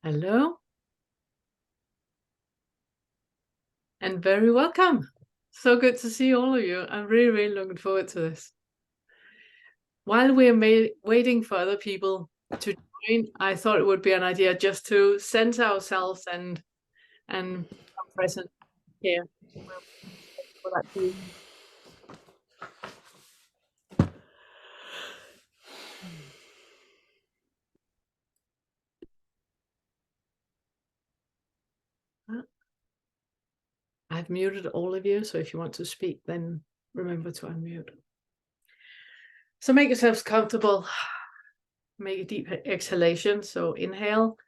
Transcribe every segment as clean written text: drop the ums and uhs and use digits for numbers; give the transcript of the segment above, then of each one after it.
Hello, and very welcome. So good to see all of you. I'm really looking forward to this. While we're waiting for other people to join, I thought it would be an idea just to center ourselves and become present here. For that feeling. I've muted all of you, so if you want to speak, then remember to unmute. So make yourselves comfortable. Make a deep exhalation. So inhale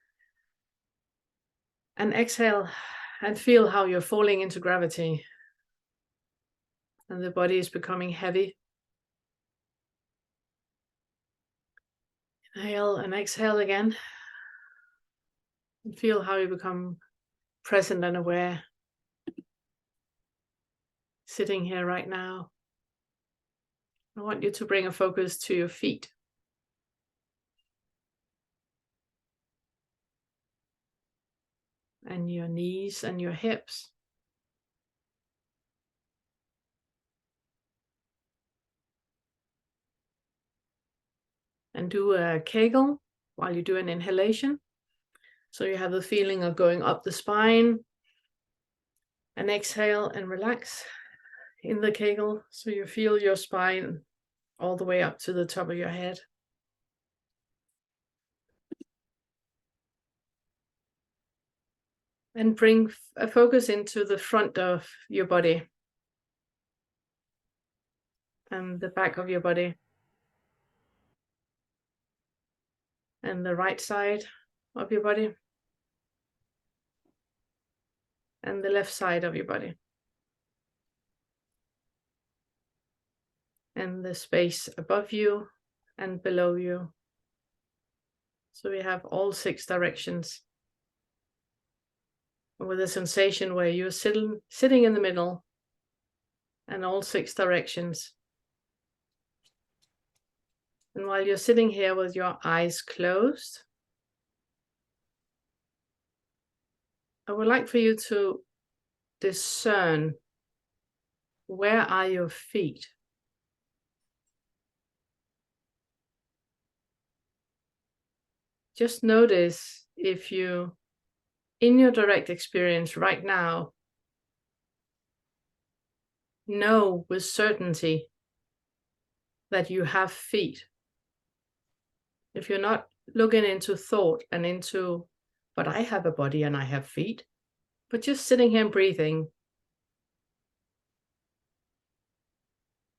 and exhale and feel how you're falling into gravity and the body is becoming heavy. Inhale and exhale again. And feel how you become present and aware. Sitting here right now. I want you to bring a focus to your feet. And your knees and your hips. And do a Kegel while you do an inhalation. So you have the feeling of going up the spine. And exhale and relax in the Kegel. So you feel your spine all the way up to the top of your head. And bring a focus into the front of your body. And the back of your body. And the right side of your body. And the left side of your body. And the space above you and below you. So we have all 6 directions. With a sensation where you're sitting in the middle and all 6 directions. And while you're sitting here with your eyes closed, I would like for you to discern, where are your feet? Just notice if you, in your direct experience right now, know with certainty that you have feet. If you're not looking into thought and into, but I have a body and I have feet, but just sitting here and breathing,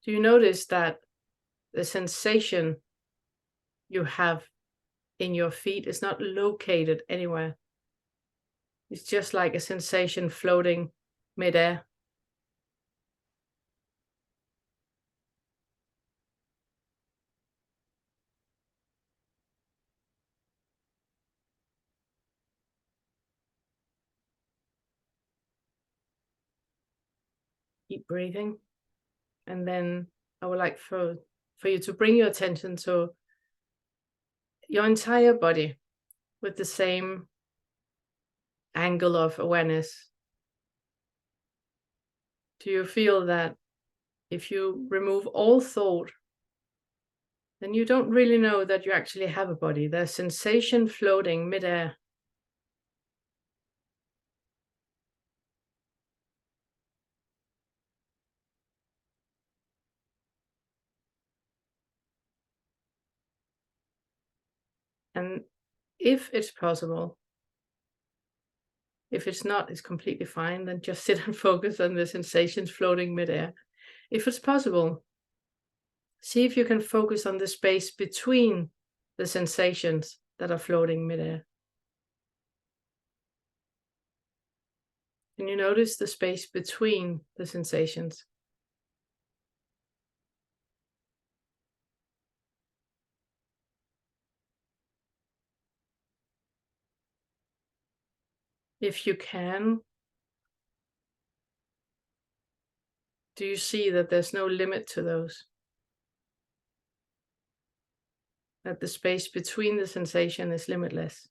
do you notice that the sensation you have in your feet is not located anywhere? It's just like a sensation floating midair. Keep breathing. And then I would like for you to bring your attention to your entire body with the same angle of awareness. Do you feel that if you remove all thought, then you don't really know that you actually have a body? There's sensation floating midair. And if it's possible, if it's not, it's completely fine. Then just sit and focus on the sensations floating midair. If it's possible, see if you can focus on the space between the sensations that are floating midair. Can you notice the space between the sensations? If you can, do you see that there's no limit to those? That the space between the sensation is limitless?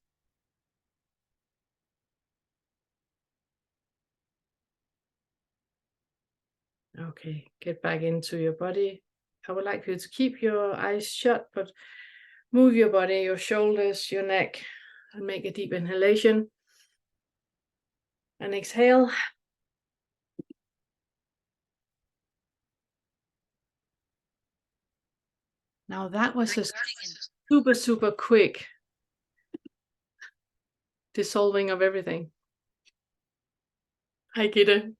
Okay, get back into your body. I would like you to keep your eyes shut, but move your body, your shoulders, your neck, and make a deep inhalation. And exhale. Now that was a super, super quick dissolving of everything. Hi, Gitte.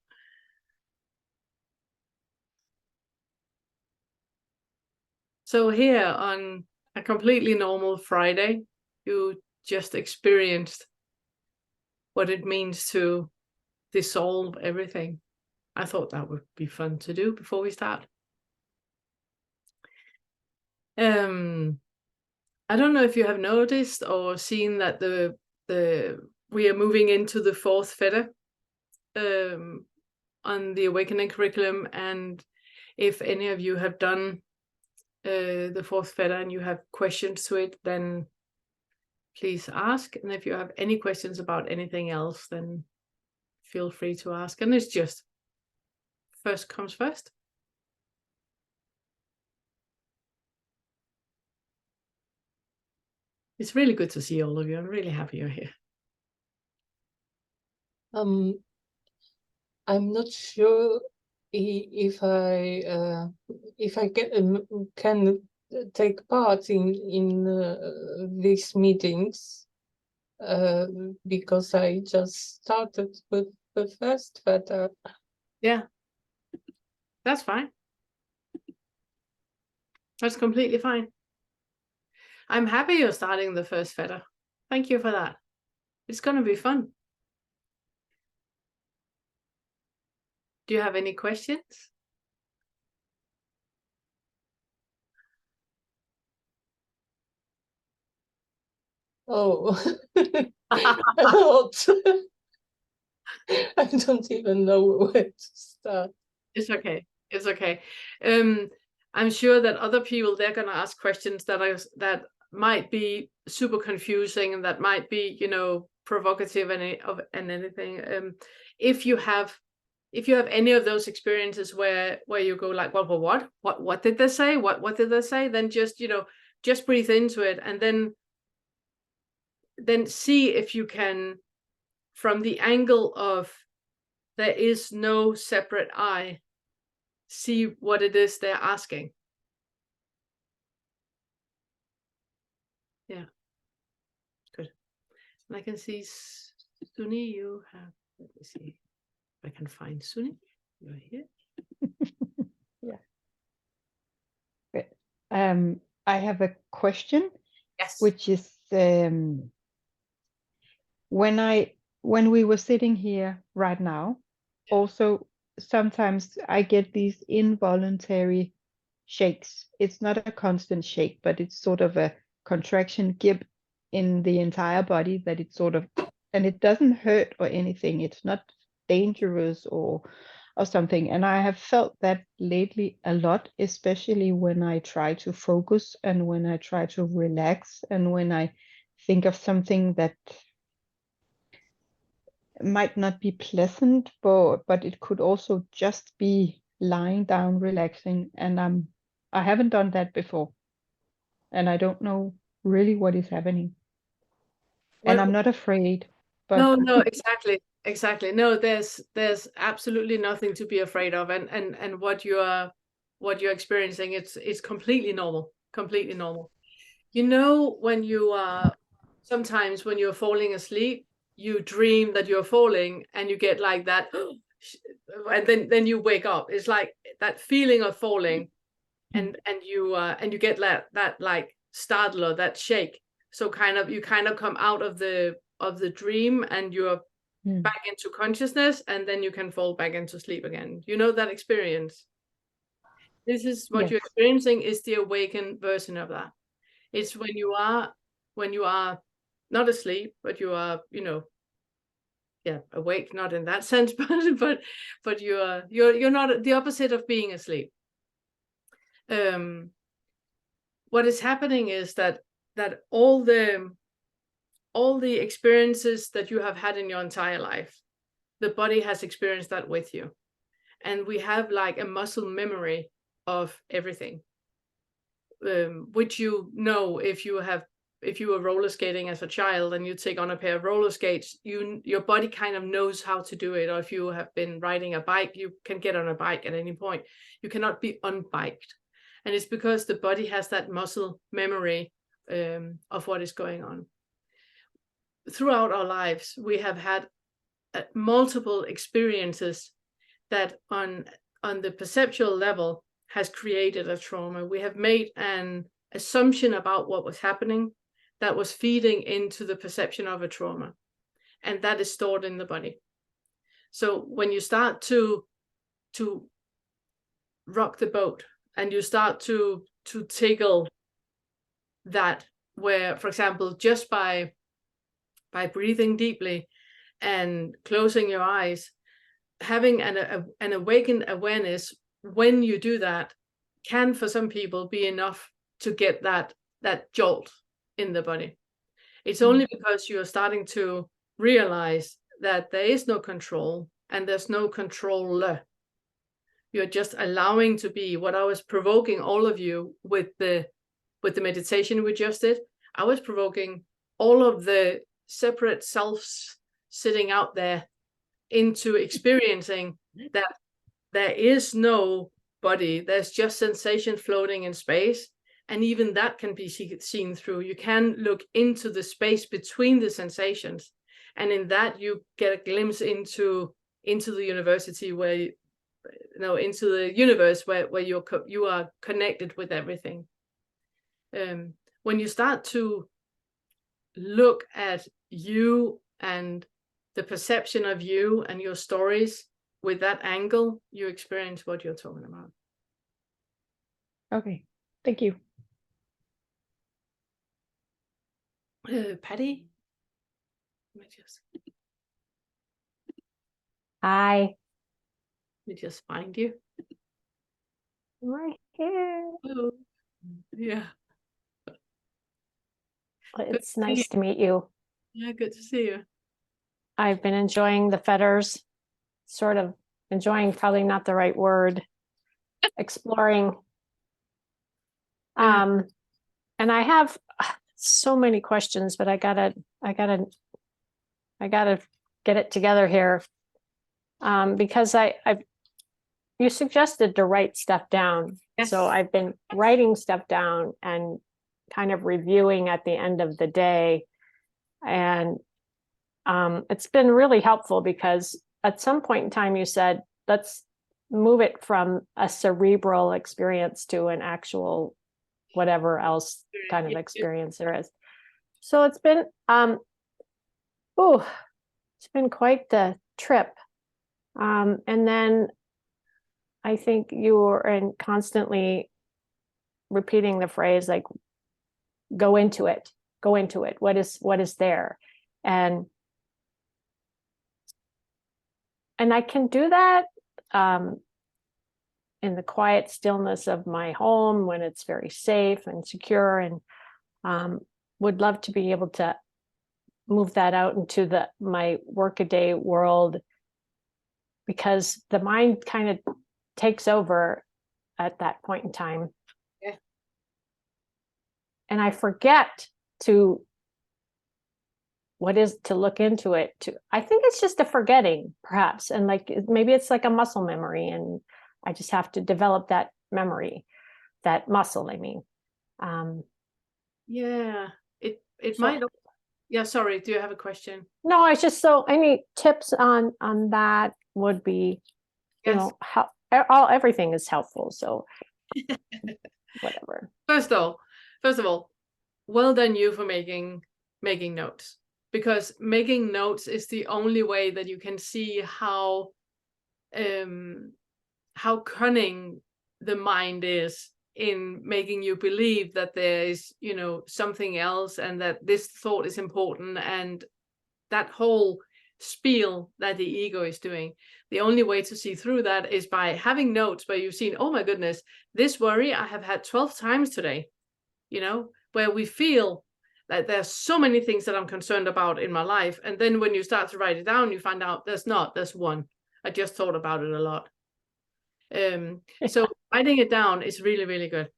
So here on a completely normal Friday, you just experienced what it means to dissolve everything. I thought that would be fun to do before we start. I don't know if you have noticed or seen that we are moving into the fourth feta on the awakening curriculum, and if any of you have done the fourth feta and you have questions to it, then please ask. And if you have any questions about anything else, then feel free to ask. And it's just first comes first. It's really good to see all of you. I'm really happy you're here. I'm not sure if I can take part in these meetings because I just started with the first feta. Yeah, that's fine. That's completely fine. I'm happy you're starting the first feta. Thank you for that. It's going to be fun. Do you have any questions? Oh, a lot. I don't even know where to start. It's okay. It's okay. I'm sure that other people, they're going to ask questions that might be super confusing and that might be, provocative and anything. If you have any of those experiences where you go like, well, what did they say? What did they say? Then just breathe into it, and then see if you can, from the angle of there is no separate I, see what it is they're asking. Yeah, good. And I can see Suni, you have, let me see if I can find Suni. You're here. Yeah. Good. I have a question. Yes. Which is when we were sitting here right now, also sometimes I get these involuntary shakes. It's not a constant shake, but it's sort of a contraction give in the entire body that it sort of, and it doesn't hurt or anything. It's not dangerous or something. And I have felt that lately a lot, especially when I try to focus and when I try to relax and when I think of something that might not be pleasant, but it could also just be lying down, relaxing. And I haven't done that before. And I don't know really what is happening. And I'm not afraid. But No, exactly. No, there's absolutely nothing to be afraid of, and what you're experiencing, it's completely normal, completely normal. When you are sometimes when you're falling asleep, you dream that you're falling, and you get like that, and then you wake up. It's like that feeling of falling, and you get that like startle or that shake. So you come out of the dream, and you're back into consciousness, and then you can fall back into sleep again. You know that experience? This is what Yes. you're experiencing is the awakened version of that. It's when you are not asleep, but you are, awake, not in that sense, but you're not the opposite of being asleep. What is happening is that all the experiences that you have had in your entire life, the body has experienced that with you. and we have like a muscle memory of everything, which you know, if you were roller skating as a child and you take on a pair of roller skates, your body kind of knows how to do it. Or if you have been riding a bike, you can get on a bike at any point. You cannot be unbiked. And it's because the body has that muscle memory of what is going on. Throughout our lives, we have had multiple experiences that on the perceptual level has created a trauma. We have made an assumption about what was happening that was feeding into the perception of a trauma, and that is stored in the body. So when you start to rock the boat and you start to tickle that, where, for example, just by breathing deeply and closing your eyes, having an awakened awareness when you do that can, for some people, be enough to get that jolt in the body. It's only because you are starting to realize that there is no control and there's no controller. You're just allowing to be. What I was provoking all of you with the meditation we just did, I was provoking all of the separate selves sitting out there into experiencing that there is no body, there's just sensation floating in space, and even that can be seen through. You can look into the space between the sensations, and in that you get a glimpse into the university where into the universe where you are connected with everything. When you start to look at you and the perception of you and your stories with that angle, you experience what you're talking about. Okay, thank you. Patty? Hi. Let me just find you. Right here. Oh, yeah. It's nice to meet you. Yeah, good to see you. I've been enjoying the fetters, sort of enjoying, probably not the right word, exploring. And I have so many questions, but I gotta get it together here. Because you suggested to write stuff down. Yes. So I've been writing stuff down and kind of reviewing at the end of the day. And it's been really helpful because at some point in time you said, let's move it from a cerebral experience to an actual whatever else kind of experience there is. So it's been it's been quite the trip. And then I think you were constantly repeating the phrase like, go into it. What is there? And I can do that in the quiet stillness of my home when it's very safe and secure, and would love to be able to move that out into my workaday world, because the mind kind of takes over at that point in time. Yeah. And I forget to look into it. I think it's just a forgetting, perhaps, and like maybe it's like a muscle memory, and I just have to develop that memory, that muscle. I mean, yeah, it might. Yeah, sorry. Do you have a question? No, it's just so any tips on that would be, Yes. how everything is helpful. So whatever. First of all, well done you for making notes, because making notes is the only way that you can see how cunning the mind is in making you believe that there is, something else, and that this thought is important, and that whole spiel that the ego is doing. The only way to see through that is by having notes where you've seen, oh my goodness, this worry I have had 12 times today, where we feel that there's so many things that I'm concerned about in my life. And then when you start to write it down, you find out there's one. I just thought about it a lot. So writing it down is really, really good.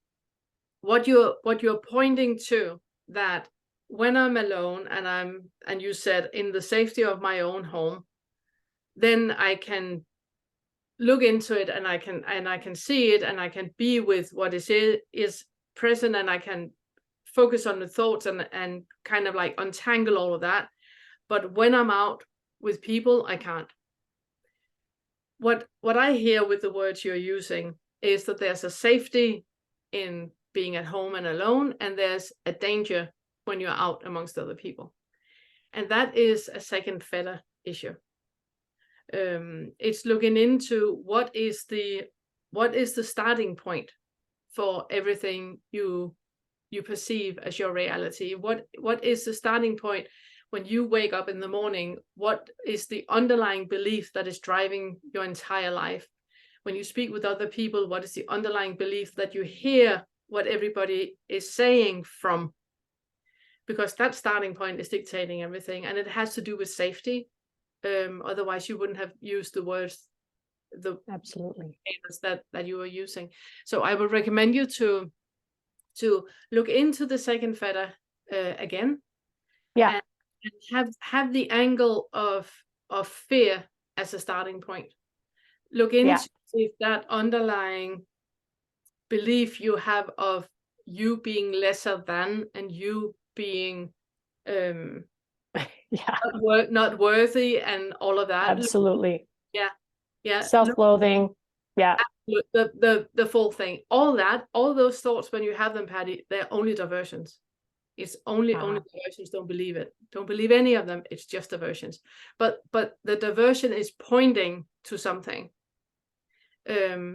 What you're pointing to, that when I'm alone and you said in the safety of my own home, then I can look into it and I can see it and I can be with what is present, and I can focus on the thoughts and kind of like untangle all of that. But when I'm out with people, I can't. What I hear with the words you're using is that there's a safety in being at home and alone, and there's a danger when you're out amongst other people. And that is a second feather issue. It's looking into what is the starting point for everything you perceive as your reality. What is the starting point when you wake up in the morning? What is the underlying belief that is driving your entire life? When you speak with other people, what is the underlying belief that you hear what everybody is saying from? Because that starting point is dictating everything, and it has to do with safety. Otherwise you wouldn't have used the words, Absolutely, that you were using. So I would recommend you to look into the second feather again. yeah, and have the angle of fear as a starting point. Look into if that underlying belief you have of you being lesser than, and you being yeah, not worthy, and all of that. absolutely, Yeah. self-loathing, yeah, The full thing, all those thoughts, when you have them, Patty, they're only diversions. It's only diversions. Don't believe it. Don't believe any of them. It's just diversions. But the diversion is pointing to something.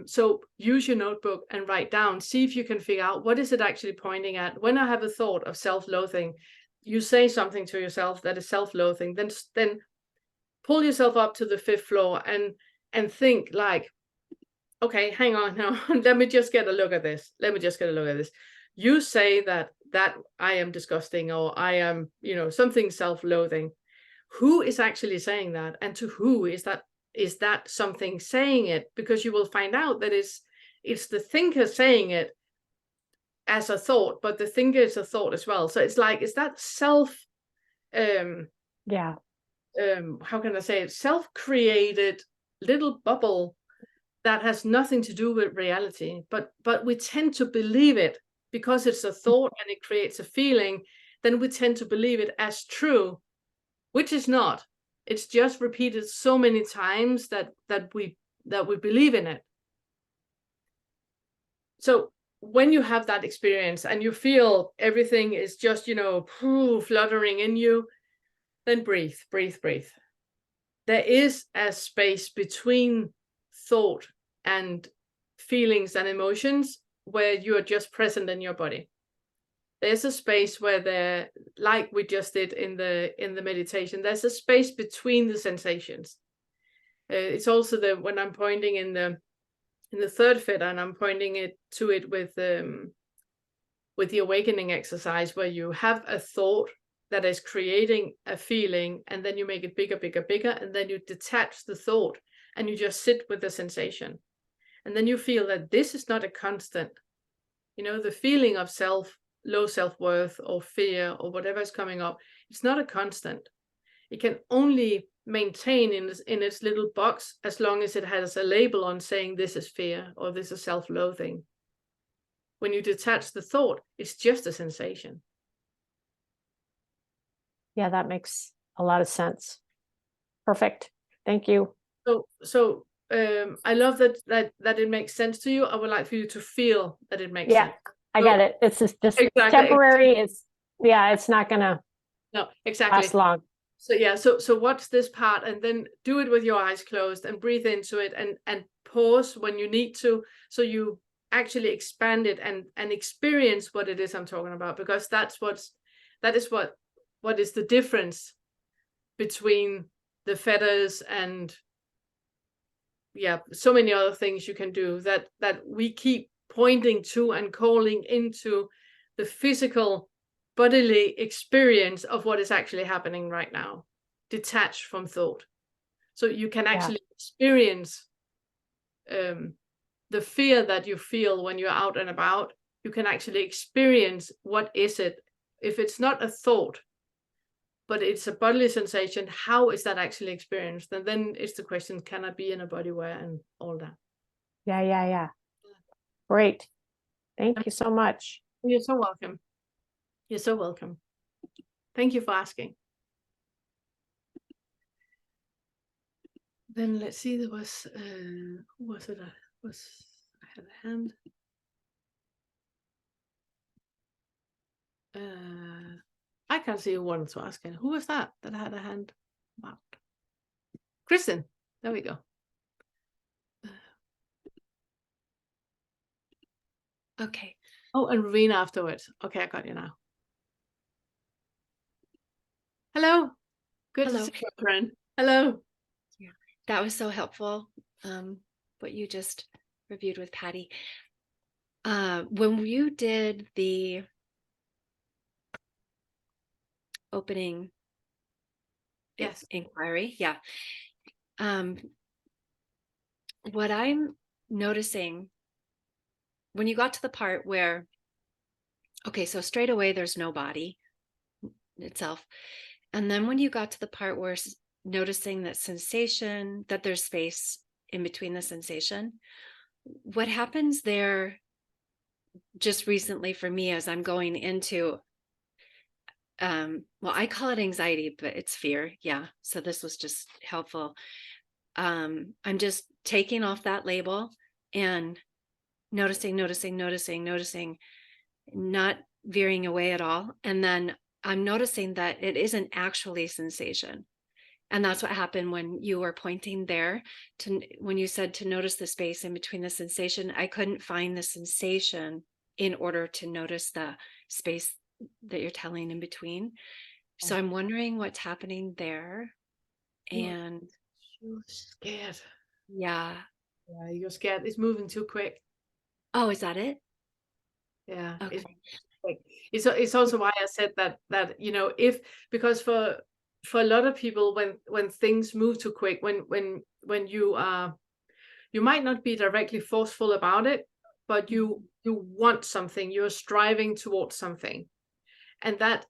So use your notebook and write down. See if you can figure out what is it actually pointing at. When I have a thought of self-loathing, you say something to yourself that is self-loathing. Then pull yourself up to the 5th floor and think like, okay, hang on now. Let me just get a look at this. You say that I am disgusting, or I am, something self-loathing. Who is actually saying that, and to who is that something saying it? Because you will find out that it's the thinker saying it as a thought, but the thinker is a thought as well. So it's like, is that how can I say it, self-created little bubble that has nothing to do with reality, but we tend to believe it because it's a thought and it creates a feeling. Then we tend to believe it as true, which is not. It's just repeated so many times that we believe in it. So when you have that experience and you feel everything is just, fluttering in you, then breathe. There is a space between thought and feelings and emotions where you are just present in your body. There's a space where like we just did in the meditation, there's a space between the sensations. It's also when I'm pointing in the 3rd feather, and I'm pointing it with the awakening exercise, where you have a thought that is creating a feeling, and then you make it bigger, and then you detach the thought and you just sit with the sensation. And then you feel that this is not a constant. The feeling of low self-worth or fear or whatever is coming up, it's not a constant. It can only maintain in its little box as long as it has a label on saying this is fear or this is self-loathing. When you detach the thought, it's just a sensation. Yeah, that makes a lot of sense. Perfect. Thank you. So I love that it makes sense to you. I would like for you to feel that it makes sense. I get it. It's just Exactly. temporary. It's not gonna last long. So yeah, so watch this part and then do it with your eyes closed and breathe into it and pause when you need to, so you actually expand it and experience what it is I'm talking about, because that is what is the difference between the feathers and so many other things you can do that we keep pointing to and calling into the physical bodily experience of what is actually happening right now, detached from thought. So you can actually experience the fear that you feel when you're out and about, you can actually experience what is it. If it's not a thought, but it's a bodily sensation, how is that actually experienced? And then it's the question, can I be in a body where, and all that. Yeah. Great. Thank you so much. You're so welcome. You're so welcome. Thank you for asking. Then let's see, there was, who was it? I had a hand. I can't see who wanted to ask it. Who was that had a hand marked? Kristen. There we go. Okay. Oh, and Rowena afterwards. Okay, I got you now. Hello. Good Hello. to see you, friend. Hello. Yeah, that was so helpful. What you just reviewed with Patty. When you did the opening Yes. inquiry, yeah. What I'm noticing when you got to the part where, okay, so straight away there's no body itself. And then when you got to the part where noticing that sensation, that there's space in between the sensation, what happens there just recently for me as I'm going into, well, I call it anxiety, but it's fear. Yeah. So this was just helpful. I'm just taking off that label and noticing, not veering away at all. And then I'm noticing that it isn't actually sensation. And that's what happened when you were pointing there to, when you said to notice the space in between the sensation. I couldn't find the sensation in order to notice the space that you're telling in between. So I'm wondering what's happening there. And You're scared. yeah. Yeah, you're scared. It's moving too quick. Oh, is that it? Yeah. Okay. It's also why I said that if, because for a lot of people, when things move too quick, when you might not be directly forceful about it, but you want something, you're striving towards something, and that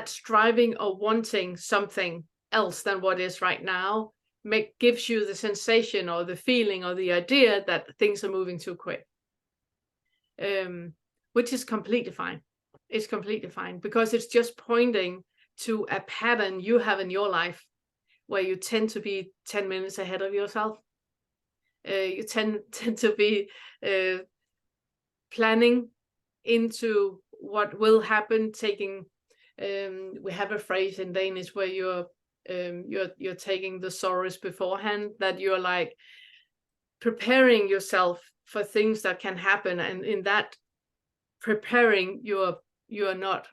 striving or wanting something else than what is right now gives you the sensation or the feeling or the idea that things are moving too quick, which is completely fine. It's completely fine, because it's just pointing to a pattern you have in your life where you tend to be 10 minutes ahead of yourself. You tend to be planning into what will happen, taking we have a phrase in Danish where you're taking the sorrows beforehand, that you're like preparing yourself for things that can happen, and in that preparing you are not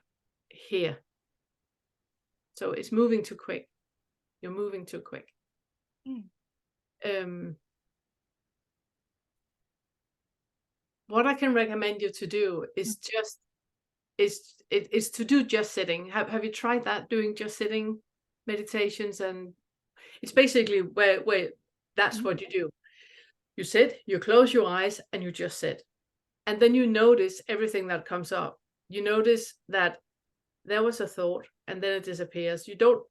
here. So it's moving too quick. You're moving too quick. What I can recommend you to do is to do just sitting. Have you tried that, doing just sitting meditations? And it's basically where that's what you do. You sit, you close your eyes, and you just sit. And then you notice everything that comes up. You notice that there was a thought, and then it disappears. You don't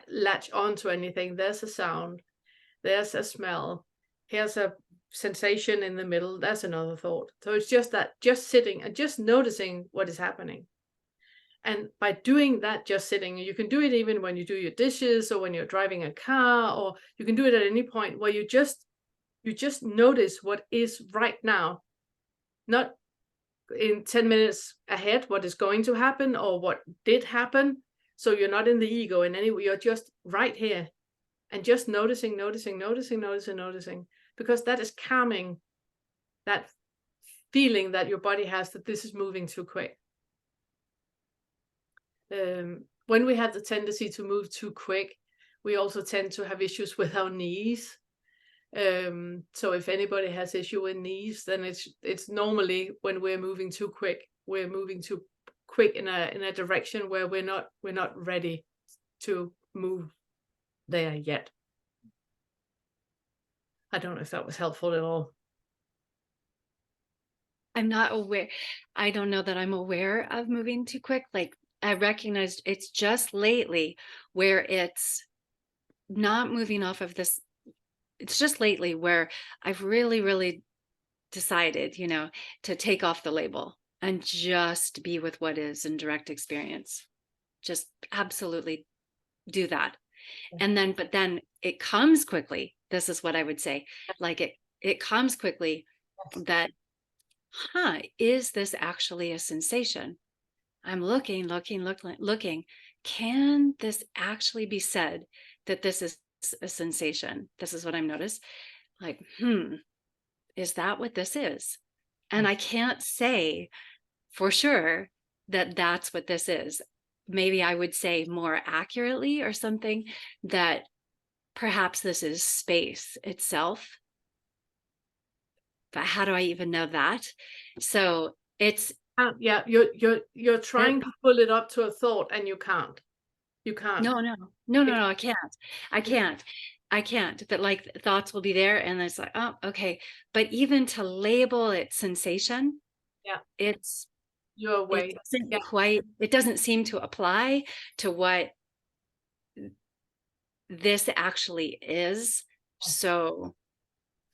latch onto anything. There's a sound, there's a smell, here's a sensation in the middle, that's another thought. So it's just that, just sitting and just noticing what is happening. And by doing that, just sitting, you can do it even when you do your dishes or when you're driving a car, or you can do it at any point where you just notice what is right now, not in 10 minutes ahead what is going to happen or what did happen. So you're not in the ego in any way, you're just right here and just noticing, because that is calming that feeling that your body has that this is moving too quick. When we have the tendency to move too quick, we also tend to have issues with our knees. So if anybody has issue with knees, then it's normally when we're moving too quick. We're moving too quick in a direction where we're not ready to move there yet. I don't know if that was helpful at all. I'm not aware. I don't know that I'm aware of moving too quick. Like I recognized it's just lately where it's not moving off of this. It's just lately where I've really, really decided, to take off the label and just be with what is in direct experience. Just absolutely do that. And then, but then it comes quickly. This is what I would say. Like it comes quickly that, is this actually a sensation? I'm looking. Can this actually be said that this is a sensation? This is what I'm noticed. Like, is that what this is? And I can't say for sure that that's what this is. Maybe I would say more accurately or something that perhaps this is space itself. But how do I even know that? So it's Yeah, you're trying to pull it up to a thought and you can't. You can't. no, I can't. That like thoughts will be there and it's like, oh, okay. But even to label it sensation, Yeah, it's you're away. it doesn't seem to apply to what this actually is. So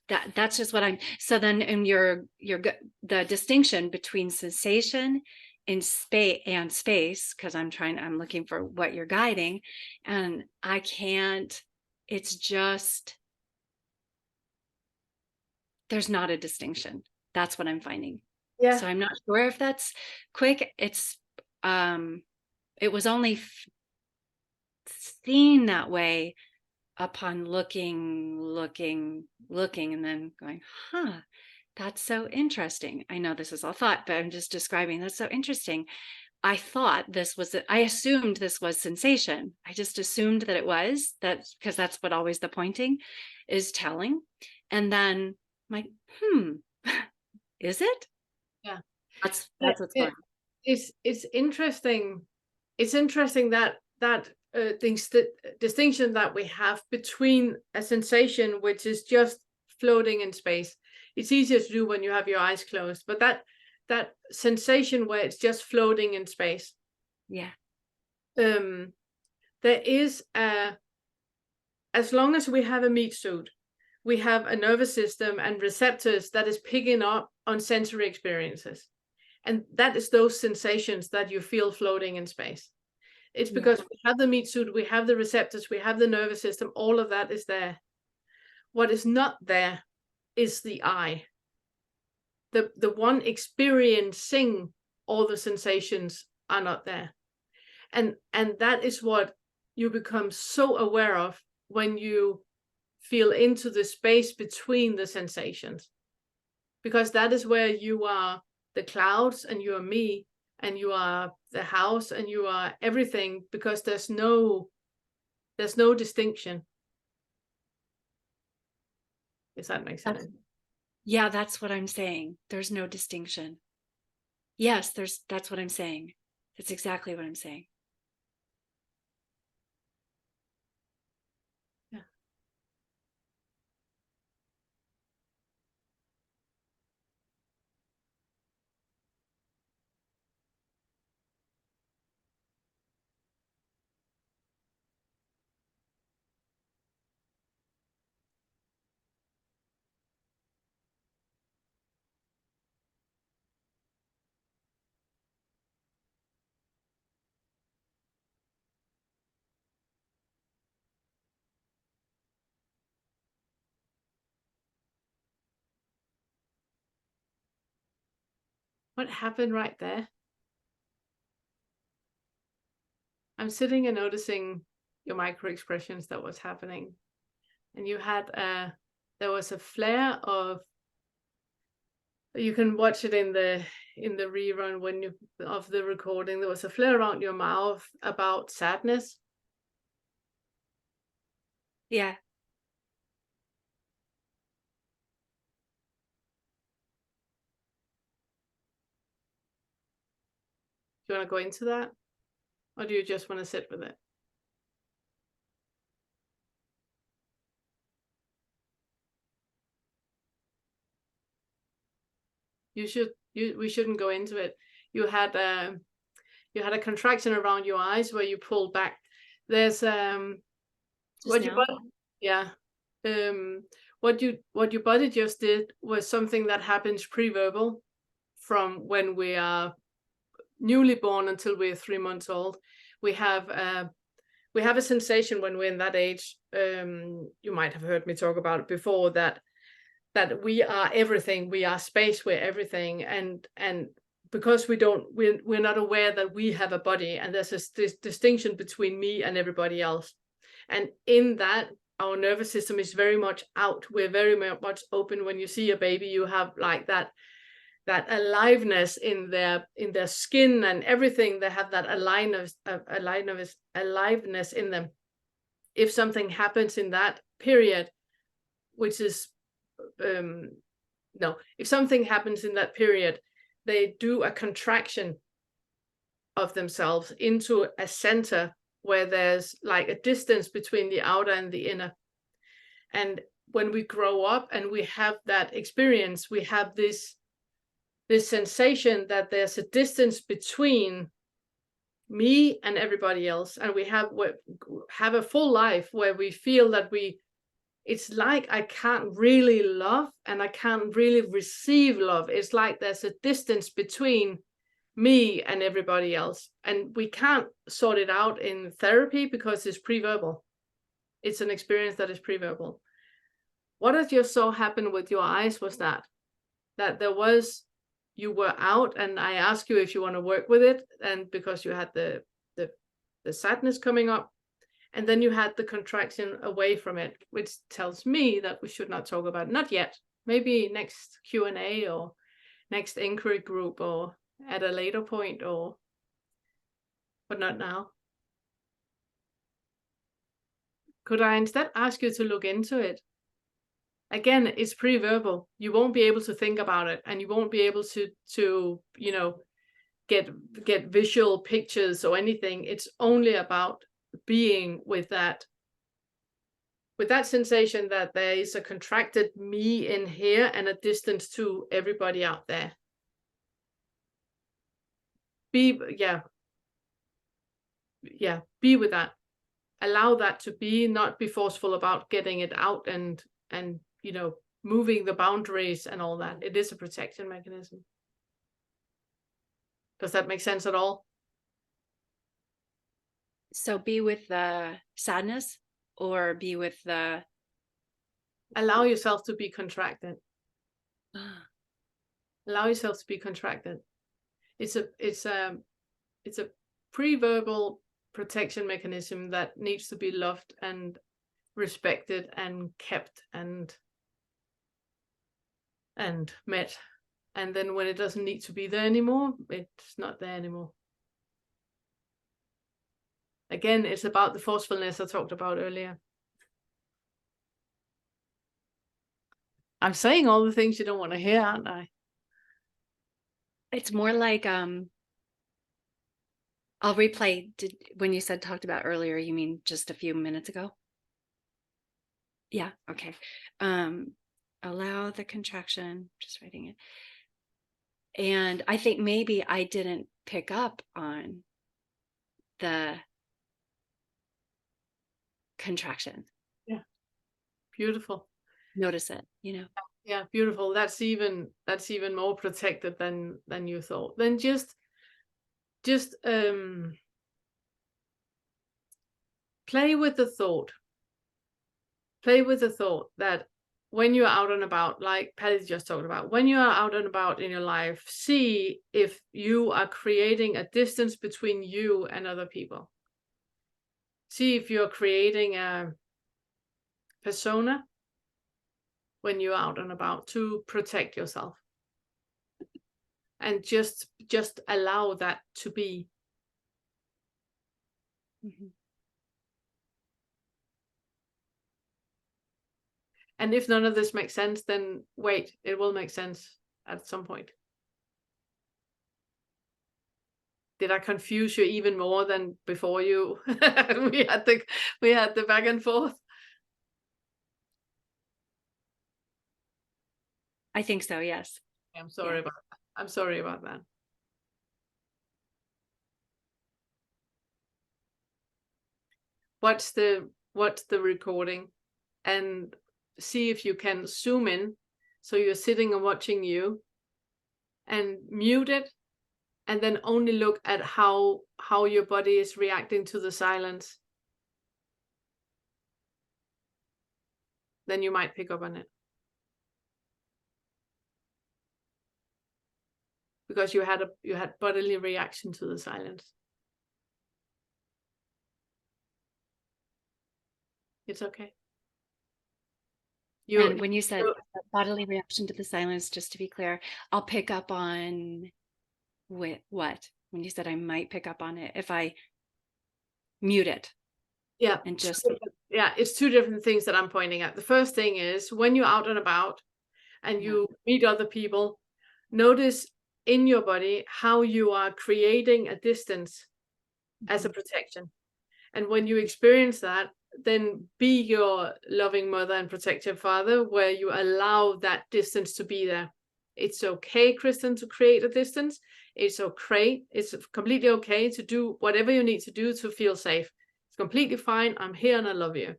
that's just what I'm. So then in the distinction between sensation in space, because I'm looking for what you're guiding, and I can't. It's just there's not a distinction. That's what I'm finding. Yeah. So I'm not sure if that's quick. It was only seen that way upon looking, and then going, that's so interesting. I know this is all thought, but I'm just describing. That's so interesting. I assumed this was sensation. I just assumed that it was that because that's what always the pointing is telling. And then I'm like, is it? Yeah. That's what's going on. It's interesting. It's interesting that distinction that we have between a sensation which is just floating in space. It's easier to do when you have your eyes closed, but that sensation where it's just floating in space. Yeah. There is as long as we have a meat suit, we have a nervous system and receptors that is picking up on sensory experiences. And that is those sensations that you feel floating in space. It's because we have the meat suit, we have the receptors, we have the nervous system, all of that is there. What is not there is the I. The one experiencing all the sensations are not there. And that is what you become so aware of when you feel into the space between the sensations. Because that is where you are the clouds and you are me and you are the house and you are everything, because there's no distinction. If that makes sense. Yeah, that's what I'm saying. There's no distinction. Yes, that's what I'm saying. That's exactly what I'm saying. Yeah. What happened right there? I'm sitting and noticing your micro expressions that was happening. And you had there was a flare of, you can watch it in the rerun of the recording, there was a flare around your mouth about sadness. Yeah. Do you want to go into that? Or do you just want to sit with it? You should we shouldn't go into it. You had a contraction around your eyes where you pulled back. There's Just now? yeah. What your body just did was something that happens pre-verbal from when we are newly born until we're 3 months old. We have a sensation when we're in that age. You might have heard me talk about it before, that we are everything. We are space, we're everything, and because we're not aware that we have a body, and there's this distinction between me and everybody else. And in that, our nervous system is very much out. We're very much open. When you see a baby, you have like that aliveness in their skin and everything. They have that aliveness in them. If something happens in that period, which is if something happens in that period, they do a contraction of themselves into a center where there's like a distance between the outer and the inner. And when we grow up and we have that experience, we have this sensation that there's a distance between me and everybody else, and we have a full life where we feel that it's like I can't really love and I can't really receive love. It's like there's a distance between me and everybody else, and we can't sort it out in therapy because it's pre-verbal. It's an experience that is pre-verbal. What I just saw happen with your eyes was that you were out, and I asked you if you want to work with it, and because you had the sadness coming up, and then you had the contraction away from it, which tells me that we should not talk about it. Not yet. Maybe next Q&A or next inquiry group or at a later point, but not now. Could I instead ask you to look into it? Again, it's pre-verbal. You won't be able to think about it, and you won't be able to get visual pictures or anything. It's only about being with that sensation that there is a contracted me in here and a distance to everybody out there. Be with that. Allow that to be, not be forceful about getting it out and moving the boundaries and all that. It is a protection mechanism. Does that make sense at all? So be with the sadness, or be with the... Allow yourself to be contracted. Allow yourself to be contracted. It's a pre-verbal protection mechanism that needs to be loved and respected and kept and met. And then when it doesn't need to be there anymore, it's not there anymore. Again, it's about the forcefulness I talked about earlier. I'm saying all the things you don't want to hear, aren't I? It's more like I'll replay. When you talked about earlier, you mean just a few minutes ago? Yeah, okay. Allow the contraction, just writing it. And I think maybe I didn't pick up on the contraction. Yeah. Beautiful. Notice it, Yeah, beautiful. That's even more protected than you thought. Then just play with the thought. Play with the thought that when you're out and about, like Patty just talked about, when you are out and about in your life, see if you are creating a distance between you and other people. See if you're creating a persona when you're out and about to protect yourself. And just allow that to be. Mm-hmm. And if none of this makes sense, then wait, it will make sense at some point. Did I confuse you even more than before we had the back and forth? I think so, yes. I'm sorry about that. I'm sorry about that. Watch the recording and see if you can zoom in. So you're sitting and watching you, and mute it, and then only look at how your body is reacting to the silence. Then you might pick up on it. Because you had bodily reaction to the silence. It's okay. And when you said bodily reaction to the silence, just to be clear, I'll pick up on what? When you said I might pick up on it if I mute it. Yeah. And just it's two different things that I'm pointing at. The first thing is when you're out and about and you meet other people, notice in your body how you are creating a distance as a protection. And when you experience that, then be your loving mother and protective father, where you allow that distance to be there. It's okay, Kristen, to create a distance. It's okay. It's completely okay to do whatever you need to do to feel safe. It's completely fine. I'm here and I love you.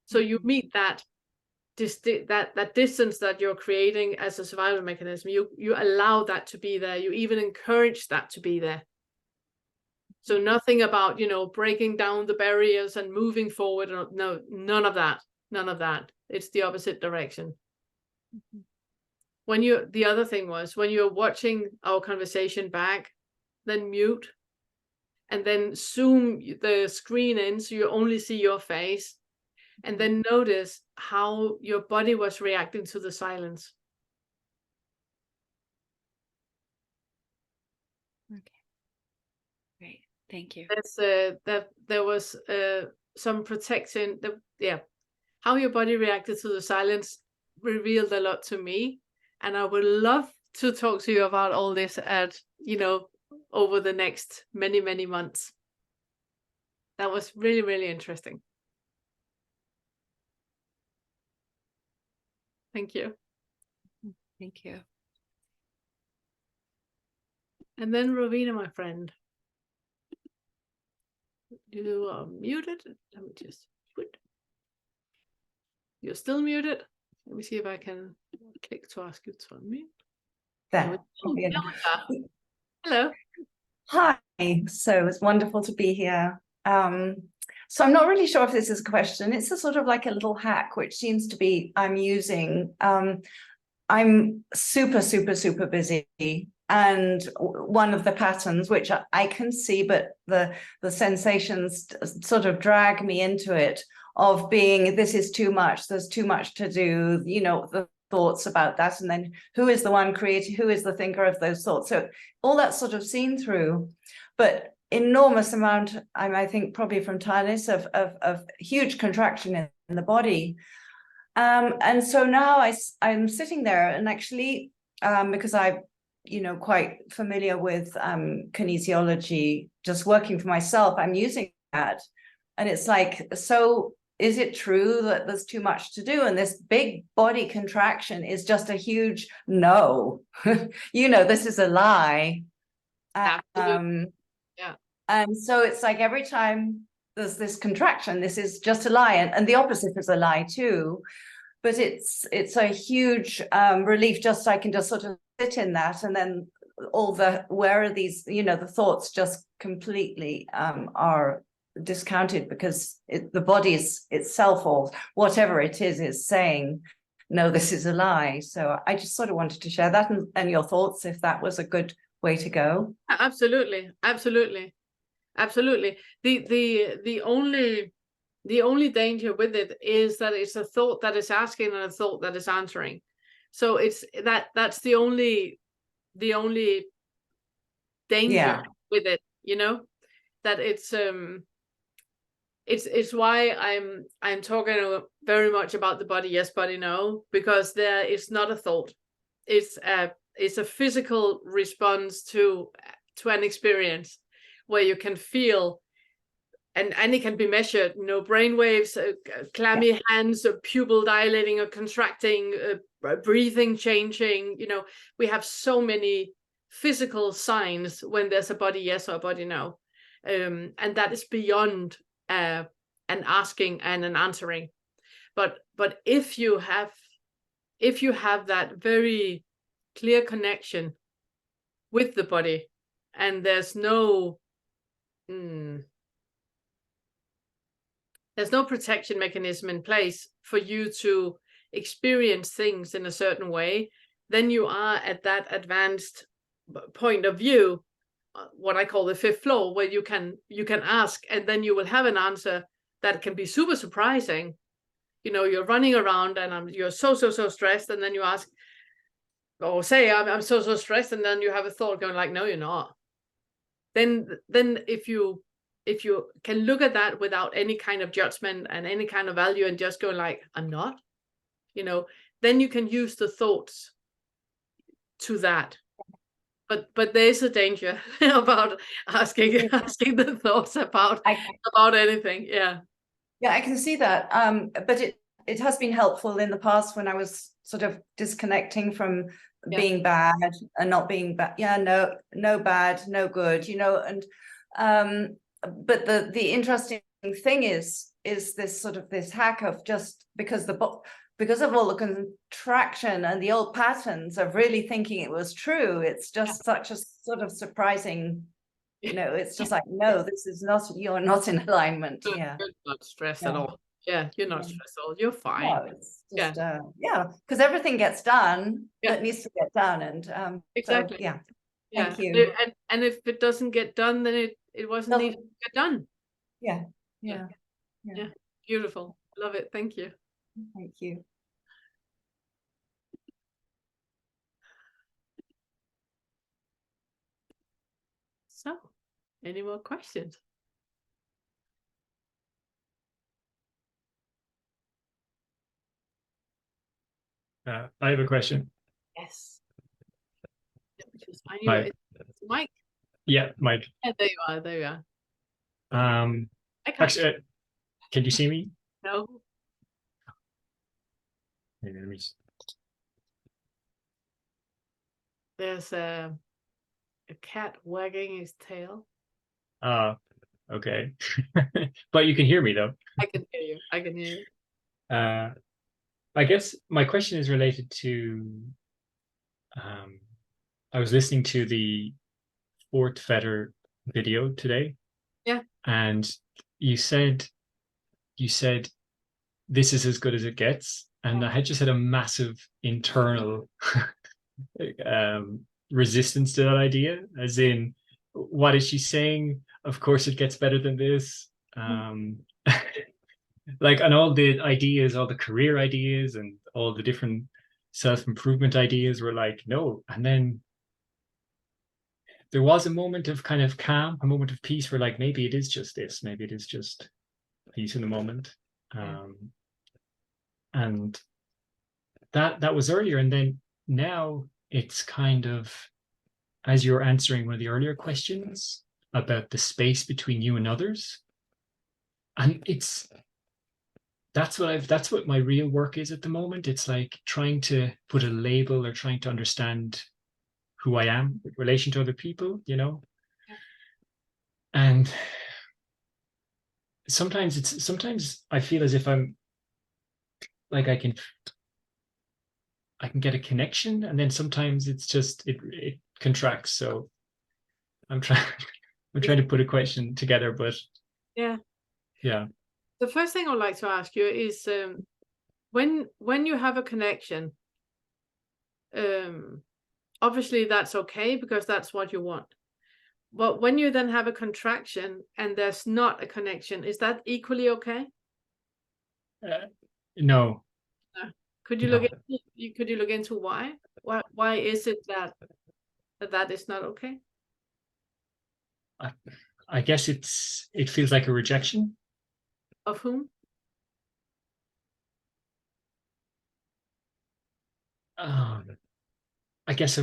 So you meet that distance that you're creating as a survival mechanism. You allow that to be there. You even encourage that to be there. So nothing about, breaking down the barriers and moving forward. No, none of that. None of that. It's the opposite direction. The other thing was when you're watching our conversation back, then mute and then zoom the screen in so you only see your face, and then notice how your body was reacting to the silence. okay. Great. Thank you. There was some protection. How your body reacted to the silence revealed a lot to me, and I would love to talk to you about all this over the next many months. That was really, really interesting. Thank you. Thank you. And then Ravina, my friend. You are muted. Let me just put. You're still muted. Let me see if I can click to ask you to unmute. There. Hello. Hi. So it's wonderful to be here. So I'm not really sure if this is a question. It's a sort of like a little hack, which seems to be I'm using. I'm super busy. And one of the patterns, which I can see, but the sensations sort of drag me into it, of being, this is too much, there's too much to do, the thoughts about that, and then who is the one creating, who is the thinker of those thoughts? So all that's sort of seen through, but enormous amount, I think probably from tiredness, of huge contraction in the body. And so now I'm sitting there, and actually, because I'm quite familiar with kinesiology, just working for myself, I'm using that. And it's like, so is it true that there's too much to do? And this big body contraction is just a huge no. This is a lie. Absolutely. Yeah. And so it's like every time there's this contraction, this is just a lie. And the opposite is a lie too. But it's a huge relief, just I can just sort of sit in that, and then where are these, the thoughts just completely are discounted, because the body itself, or whatever it is saying, no, this is a lie. So I just sort of wanted to share that and your thoughts, if that was a good way to go. Absolutely. The only danger with it is that it's a thought that is asking and a thought that is answering. So it's that's the only danger with it, that it's why I'm talking very much about the body yes, body no, because there is not a thought. It's a physical response to an experience where you can feel, and it can be measured, brain waves, clammy hands, pupil dilating or contracting, breathing changing. You know, we have so many physical signs when there's a body yes or a body no, and that is beyond an asking and an answering. But if you have that very clear connection with the body, and there's no protection mechanism in place for you to experience things in a certain way, then you are at that advanced point of view, what I call the fifth floor, where you can ask, and then you will have an answer that can be super surprising. You know, you're running around and you're so stressed, and then you ask, or say, I'm so stressed, and then you have a thought going like, no, you're not. Then if you can look at that without any kind of judgment and any kind of value, and just go like, I'm not, you know, then you can use the thoughts to that. But there's a danger about asking the thoughts about anything. Yeah, I can see that. But it has been helpful in the past when I was sort of disconnecting from being bad and not being bad. Yeah, no bad, no good, you know. And but the interesting thing is this sort of this hack of, just because of all the contraction and the old patterns of really thinking it was true, it's just such a sort of surprising, you know, it's just like, no, this is not, you're not in alignment. You're not stressed at all. Yeah, you're not stressed at all. You're fine. No, it's just because everything gets done that needs to get done, and exactly. So, thank you. And if it doesn't get done, then it wasn't needed to get done. Yeah. Beautiful. Love it. Thank you. Thank you. So, any more questions? I have a question. Yes. I knew it. Mike. Yeah, Mike. Yeah, there you are. There you are. Actually, can you see me? No. Maybe let me. There's a cat wagging his tail. Okay. But you can hear me though. I can hear you. I can hear you. I guess my question is related to, I was listening to the Fort Fetter video today. Yeah. And you said this is as good as it gets. And I had just had a massive internal resistance to that idea, as in, what is she saying? Of course it gets better than this. Like, and all the ideas, all the career ideas and all the different self-improvement ideas were like, no. And then there was a moment of kind of calm, a moment of peace, where like, maybe it is just this, maybe it is just peace in the moment. And that was earlier. And then now it's kind of, as you're answering one of the earlier questions about the space between you and others, and that's what my real work is at the moment. It's like trying to put a label or trying to understand who I am in relation to other people, you know. And sometimes I feel as if I'm like, I can get a connection, and then sometimes it's just it contracts. So I'm trying to put a question together, but yeah. The first thing I'd like to ask you is, when you have a connection, obviously that's okay because that's what you want. But when you then have a contraction and there's not a connection, is that equally okay? No. Could you look into why? Why is it that is not okay? I guess it feels like a rejection. Of whom? I guess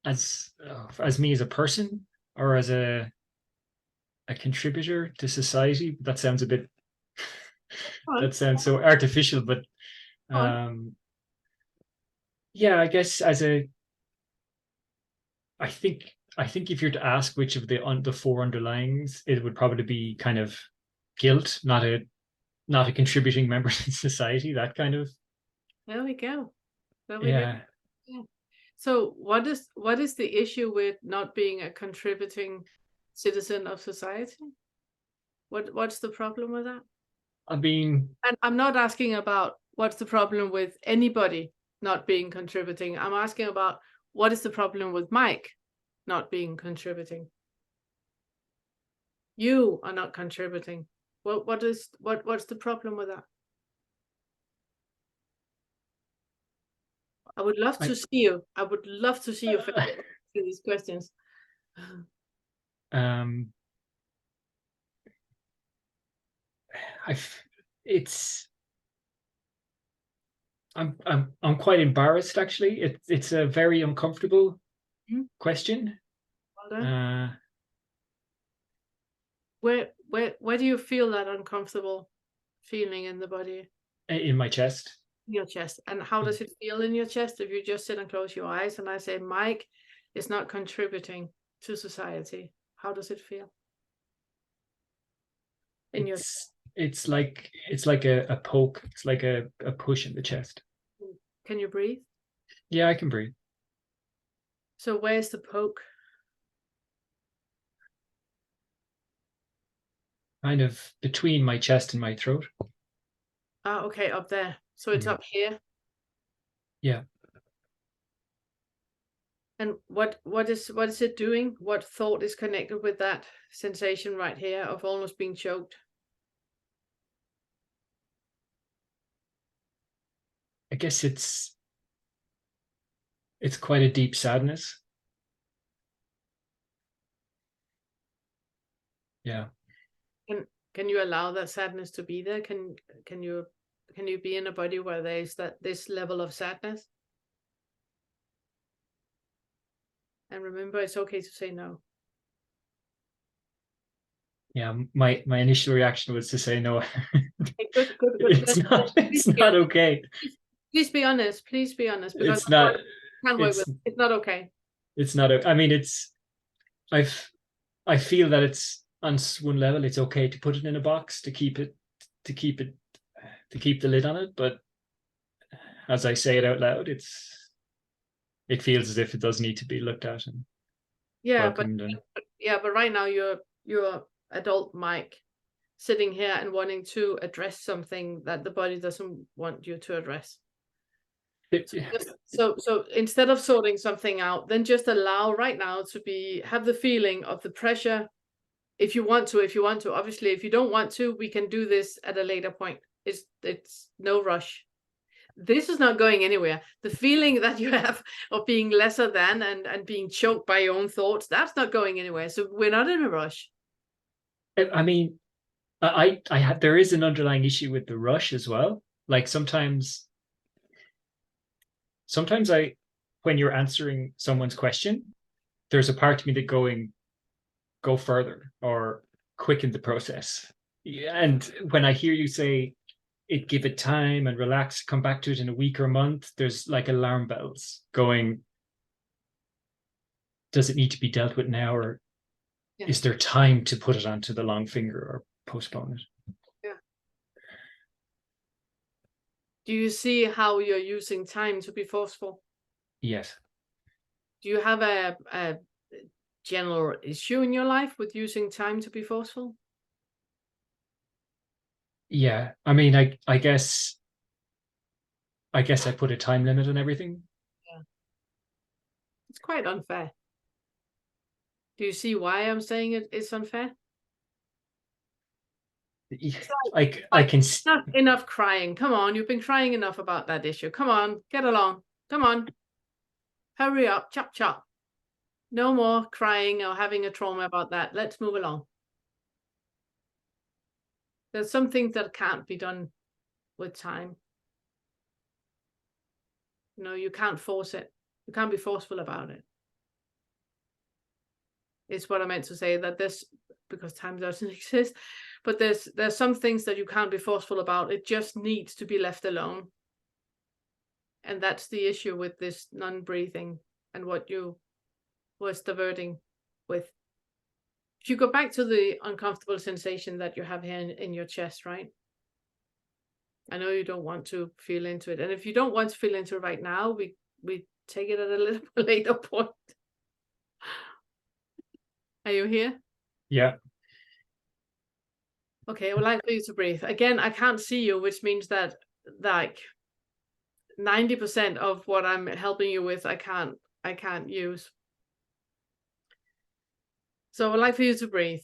as me as a person, or as a contributor to society. That sounds a bit that sounds so artificial, but Yeah, I guess I think if you're to ask which of the four underlyings, it would probably be kind of guilt, not a contributing member to society, that kind of. There we go. There we go. Yeah. Yeah. So what is the issue with not being a contributing citizen of society? What's the problem with that? I mean, And I'm not asking about what's the problem with anybody not being contributing. I'm asking about what is the problem with Mike not being contributing. You are not contributing. What's the problem with that? I would love to see you. I would love to see you answer these questions. um it's I'm quite embarrassed actually. It's a very uncomfortable question. Well done. Where do you feel that uncomfortable feeling in the body? In my chest. In your chest. And how does it feel in your chest if you just sit and close your eyes and I say Mike is not contributing to society? How does it feel? In your chest? It's like a poke. It's like a push in the chest. Can you breathe? Yeah, I can breathe. So where's the poke? Kind of between my chest and my throat. Ah, okay, up there. So it's up here. Yeah. And what is it doing? What thought is connected with that sensation right here of almost being choked? I guess it's quite a deep sadness. Yeah. Can you allow that sadness to be there? Can you be in a body where there's this level of sadness? And remember, it's okay to say no. Yeah, my initial reaction was to say no. Okay, good. It's not okay. Please be honest. Please be honest. Because It's not. Can't work with. It's not okay. It's not. I mean, I feel that it's on one level it's okay to put it in a box to keep the lid on it, but as I say it out loud, it feels as if it does need to be looked at and welcomed. But right now you're adult Mike sitting here and wanting to address something that the body doesn't want you to address. So instead of sorting something out, then just allow right now to have the feeling of the pressure. If you want to, obviously, if you don't want to, we can do this at a later point. It's no rush. This is not going anywhere. The feeling that you have of being lesser than and being choked by your own thoughts, that's not going anywhere. So we're not in a rush. I mean, there is an underlying issue with the rush as well. Like sometimes when you're answering someone's question, there's a part of me that go further or quicken the process. And when I hear you say give it time and relax, come back to it in a week or a month, there's like alarm bells going. Does it need to be dealt with now, or is there time to put it onto the long finger or postpone it? Yeah. Do you see how you're using time to be forceful? Yes. Do you have a general issue in your life with using time to be forceful? Yeah, I mean, I guess I put a time limit on everything. Yeah. It's quite unfair. Do you see why I'm saying it's unfair? I can. Not enough crying. Come on, you've been crying enough about that issue. Come on, get along. Come on. Hurry up, chop chop. No more crying or having a trauma about that. Let's move along. There's some things that can't be done with time. You know, you can't force it. You can't be forceful about it. It's what I meant to say, that because time doesn't exist, but there's some things that you can't be forceful about. It just needs to be left alone. And that's the issue with this non-breathing and what you was diverting with. If you go back to the uncomfortable sensation that you have here in your chest, right? I know you don't want to feel into it. And if you don't want to feel into it right now, we take it at a little later point. Are you here? Yeah. Okay, well, I like for you to breathe. Again, I can't see you, which means that like 90% of what I'm helping you with, I can't use. So I would like for you to breathe.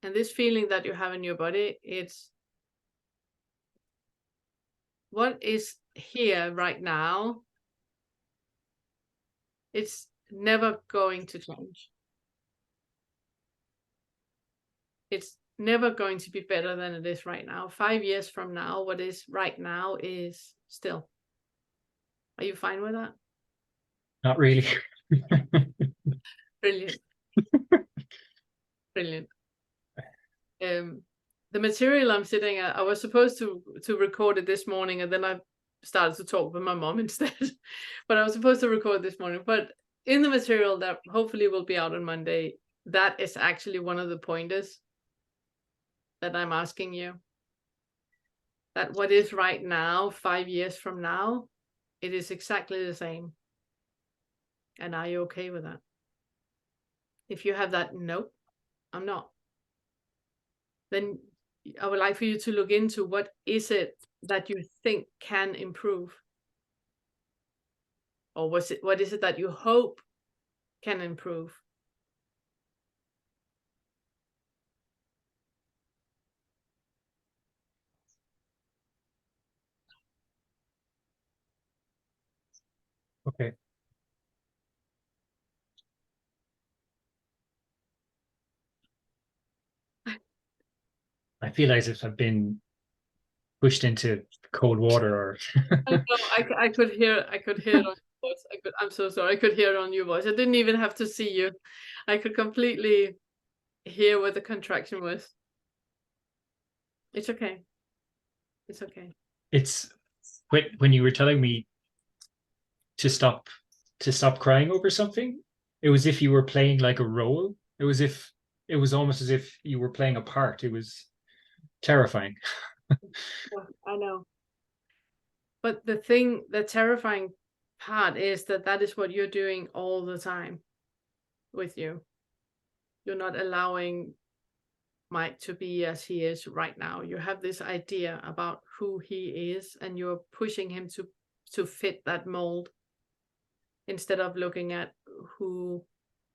And this feeling that you have in your body, it's what is here right now. It's never going to change. It's never going to be better than it is right now. 5 years from now, what is right now is still. Are you fine with that? Not really. Brilliant. Brilliant. The material I'm sitting at, I was supposed to record it this morning, and then I started to talk with my mom instead. But I was supposed to record this morning. But in the material that hopefully will be out on Monday, that is actually one of the pointers that I'm asking you. That what is right now, 5 years from now, it is exactly the same. And are you okay with that? If you have that, nope, I'm not. Then I would like for you to look into what is it that you think can improve? Or what is it that you hope can improve? Okay. I feel as if I've been pushed into cold water or I know, I could hear it on your voice. I'm so sorry. I could hear it on your voice. I didn't even have to see you. I could completely hear what the contraction was. It's okay. It's okay. it's when you were telling me to stop crying over something, it was if you were playing like a role. It was almost as if you were playing a part. It was terrifying. Yeah, I know. But the terrifying part is that is what you're doing all the time with you. You're not allowing Mike to be as he is right now. You have this idea about who he is, and you're pushing him to fit that mold instead of looking at who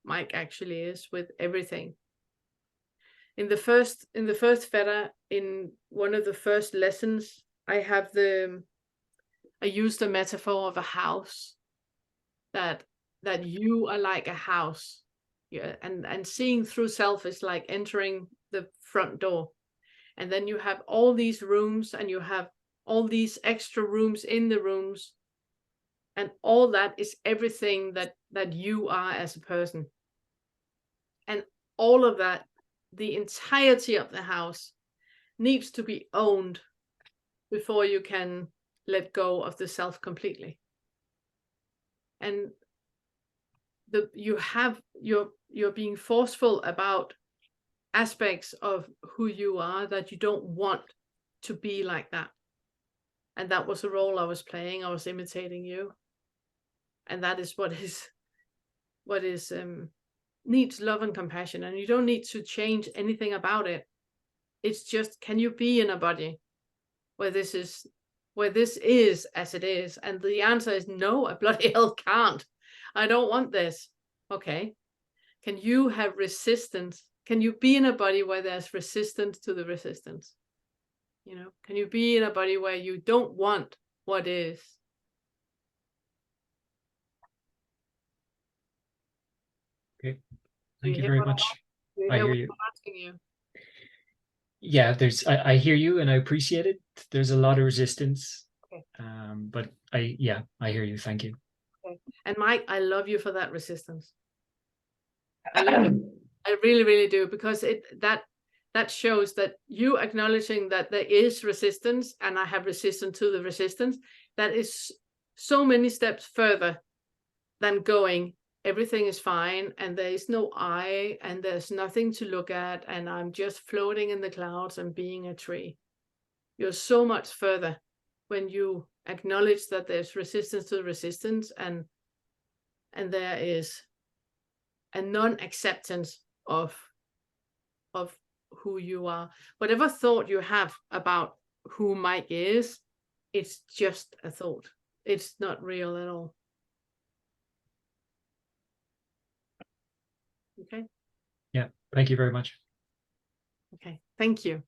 Mike actually is with everything. In the first feta, in one of the first lessons, I used the metaphor of a house, that you are like a house. Yeah, and seeing through self is like entering the front door, and then you have all these rooms, and you have all these extra rooms in the rooms, and all that is everything that you are as a person. And all of that, the entirety of the house, needs to be owned before you can let go of the self completely. And you're being forceful about aspects of who you are that you don't want to be like that. And that was the role I was playing. I was imitating you. And that is what needs love and compassion. And you don't need to change anything about it. It's just, can you be in a body where this is as it is? And the answer is no, I bloody hell can't. I don't want this. Okay. Can you have resistance? Can you be in a body where there's resistance to the resistance? Can you be in a body where you don't want what is? Okay. Thank you very much. I hear you. I'm asking you. Yeah, I hear you and I appreciate it. There's a lot of resistance. Okay. But I hear you. Thank you. Okay. And Mike, I love you for that resistance. I love it. I really, really do, because that that shows that you acknowledging that there is resistance and I have resistance to the resistance, that is so many steps further than going, everything is fine and there is no I and there's nothing to look at and I'm just floating in the clouds and being a tree. You're so much further when you acknowledge that there's resistance to the resistance and there is a non-acceptance of who you are. Whatever thought you have about who Mike is, it's just a thought. It's not real at all. Okay. Yeah, thank you very much. Okay, thank you.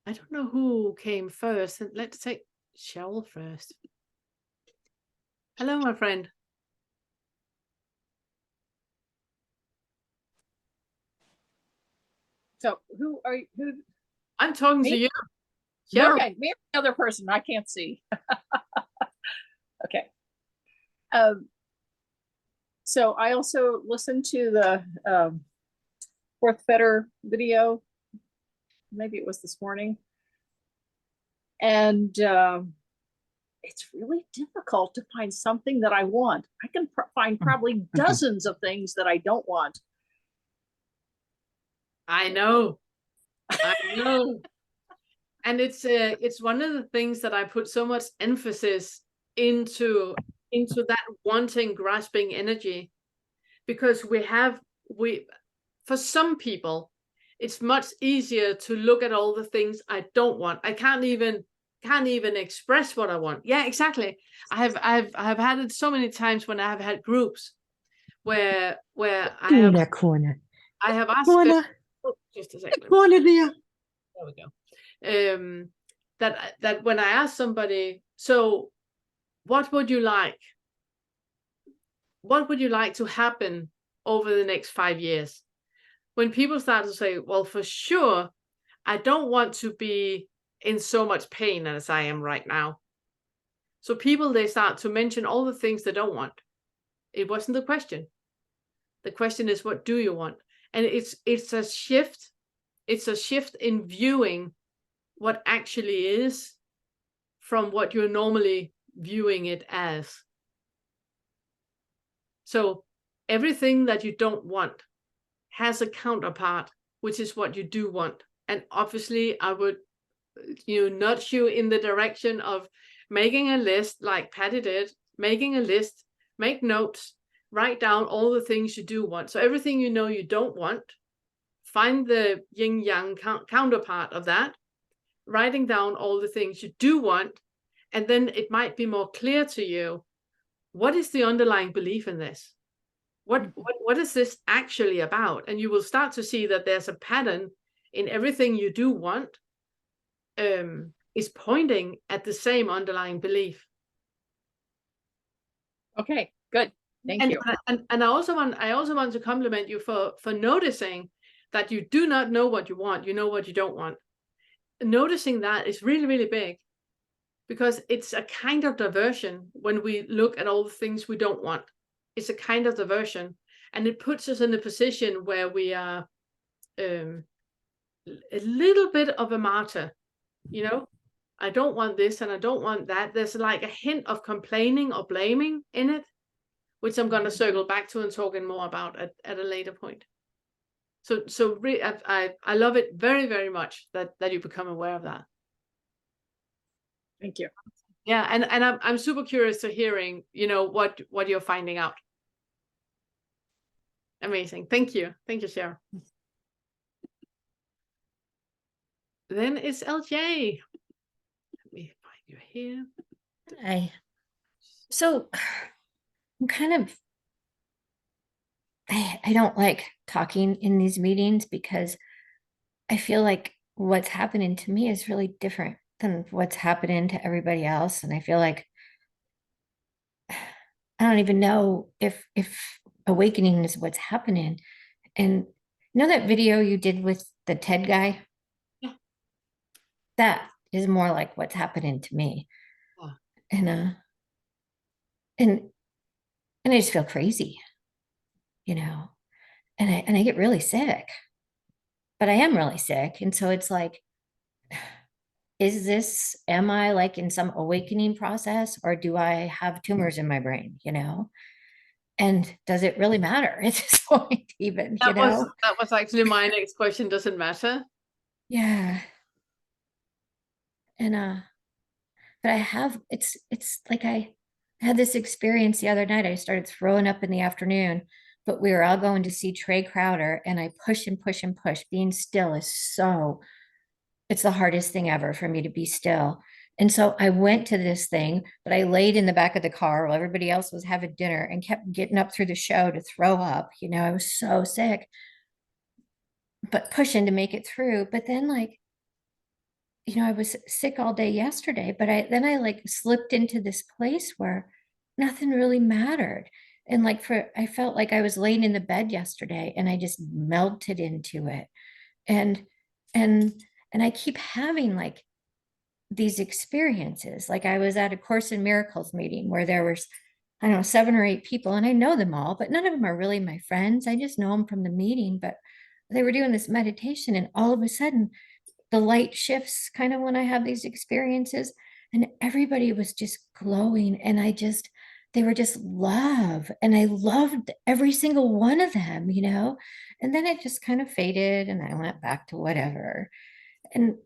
I don't know who came first. Let's take Cheryl first. Hello, my friend. So who are you? Who? I'm talking to Me? you. Cheryl. Okay, me or the other person. I can't see. Okay. So I also listened to the Fourth Fetter video. Maybe it was this morning. And it's really difficult to find something that I want. I can find probably dozens of things that I don't want. I know. I know. And it's one of the things that I put so much emphasis into that wanting, grasping energy, because for some people, it's much easier to look at all the things I don't want. I can't even express what I want. Yeah, exactly. I've had it so many times when I have had groups where I have asked Corner, just a second. corner there. There we go. That when I ask somebody, so what would you like? What would you like to happen over the next 5 years? When people start to say, well, for sure, I don't want to be in so much pain as I am right now. So people, they start to mention all the things they don't want. It wasn't the question. The question is, what do you want? And it's a shift. It's a shift in viewing what actually is from what you're normally viewing it as. So everything that you don't want has a counterpart, which is what you do want. And obviously I would nudge you in the direction of making a list like Patty did, making a list, make notes, write down all the things you do want. So everything you know you don't want, find the yin yang counterpart of that, writing down all the things you do want, and then it might be more clear to you, what is the underlying belief in this? What is this actually about? And you will start to see that there's a pattern in everything you do want is pointing at the same underlying belief. Okay, good. Thank you. And I also want to compliment you for noticing that you do not know what you want. You know what you don't want. Noticing that is really, really big, because it's a kind of diversion when we look at all the things we don't want. It's a kind of diversion, and it puts us in a position where we are a little bit of a martyr. I don't want this and I don't want that. There's like a hint of complaining or blaming in it, which I'm going to circle back to and talking more about at a later point. So I love it very, very much that you become aware of that. Thank you. Yeah, and I'm super curious to hearing, what you're finding out. Amazing. Thank you, Cheryl. Then it's LJ. Let me find you here. So I'm kind of, I don't like talking in these meetings because I feel like what's happening to me is really different than what's happening to everybody else. And I feel like I don't even know if awakening is what's happening. And that video you did with the TED guy? Yeah. That is more like what's happening to me. Oh. And I just feel crazy, and I get really sick. But I am really sick. And so it's like, am I like in some awakening process, or do I have tumors in my brain, you know? And does it really matter at this point, even, you know? That was actually my next question. Does it matter? Yeah. And but I have it's like I had this experience the other night. I started throwing up in the afternoon, but we were all going to see Trey Crowder, and I push and push and push. Being still is so, it's the hardest thing ever for me to be still. And so I went to this thing, but I laid in the back of the car while everybody else was having dinner and kept getting up through the show to throw up. You know, I was so sick, but pushing to make it through. But then, like, you know, I was sick all day yesterday, but I like slipped into this place where nothing really mattered. And like I felt like I was laying in the bed yesterday and I just melted into it. And and and I keep having like these experiences. Like I was at a Course in Miracles meeting where there was, I don't know, 7 or 8 people, and I know them all, but none of them are really my friends. I just know them from the meeting. But they were doing this meditation, and all of a sudden the light shifts kind of when I have these experiences, and everybody was just glowing. And they were just love. And I loved every single one of them, you know? And then it just kind of faded and I went back to whatever. And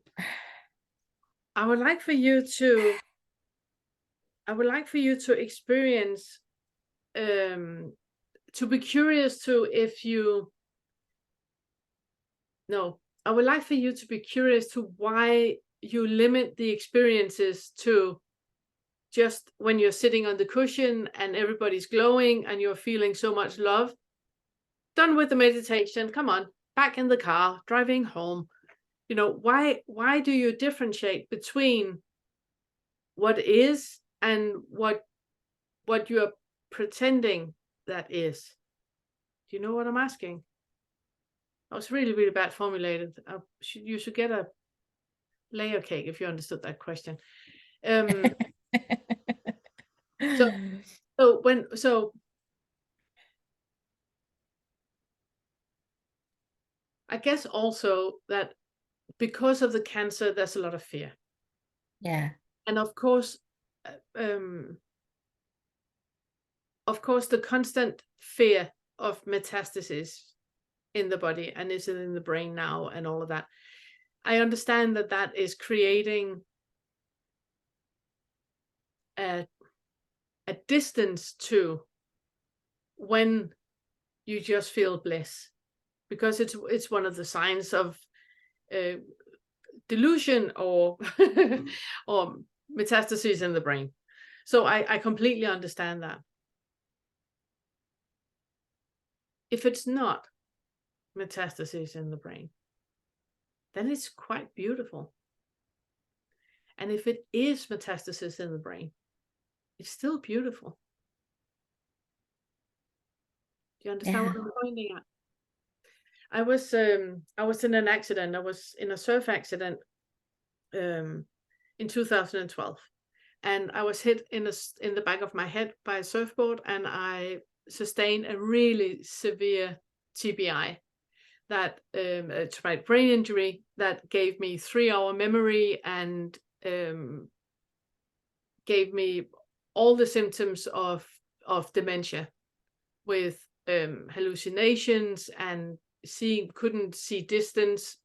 I would like for you to experience, to be curious to if you, no, I would like for you to be curious to why you limit the experiences to just when you're sitting on the cushion and everybody's glowing and you're feeling so much love. Done with the meditation, come on, back in the car, driving home. You know, why do you differentiate between what is and what you're pretending that is? Do you know what I'm asking? That was really, really bad formulated. You should get a layer cake if you understood that question. So I guess also that because of the cancer, there's a lot of fear. yeah. And of course, the constant fear of metastasis in the body, and is it in the brain now, and all of that. I understand that is creating a distance to when you just feel bliss, because it's one of the signs of delusion or or metastases in the brain. So I completely understand that. If it's not metastases in the brain, then it's quite beautiful. And if it is metastasis in the brain, it's still beautiful. Do you understand what I'm pointing at? I was in an accident. I was in a surf accident in 2012, and I was hit in the back of my head by a surfboard, and I sustained a really severe TBI, that traumatic brain injury, that gave me 3-hour memory and gave me all the symptoms of dementia, with hallucinations and couldn't see distance.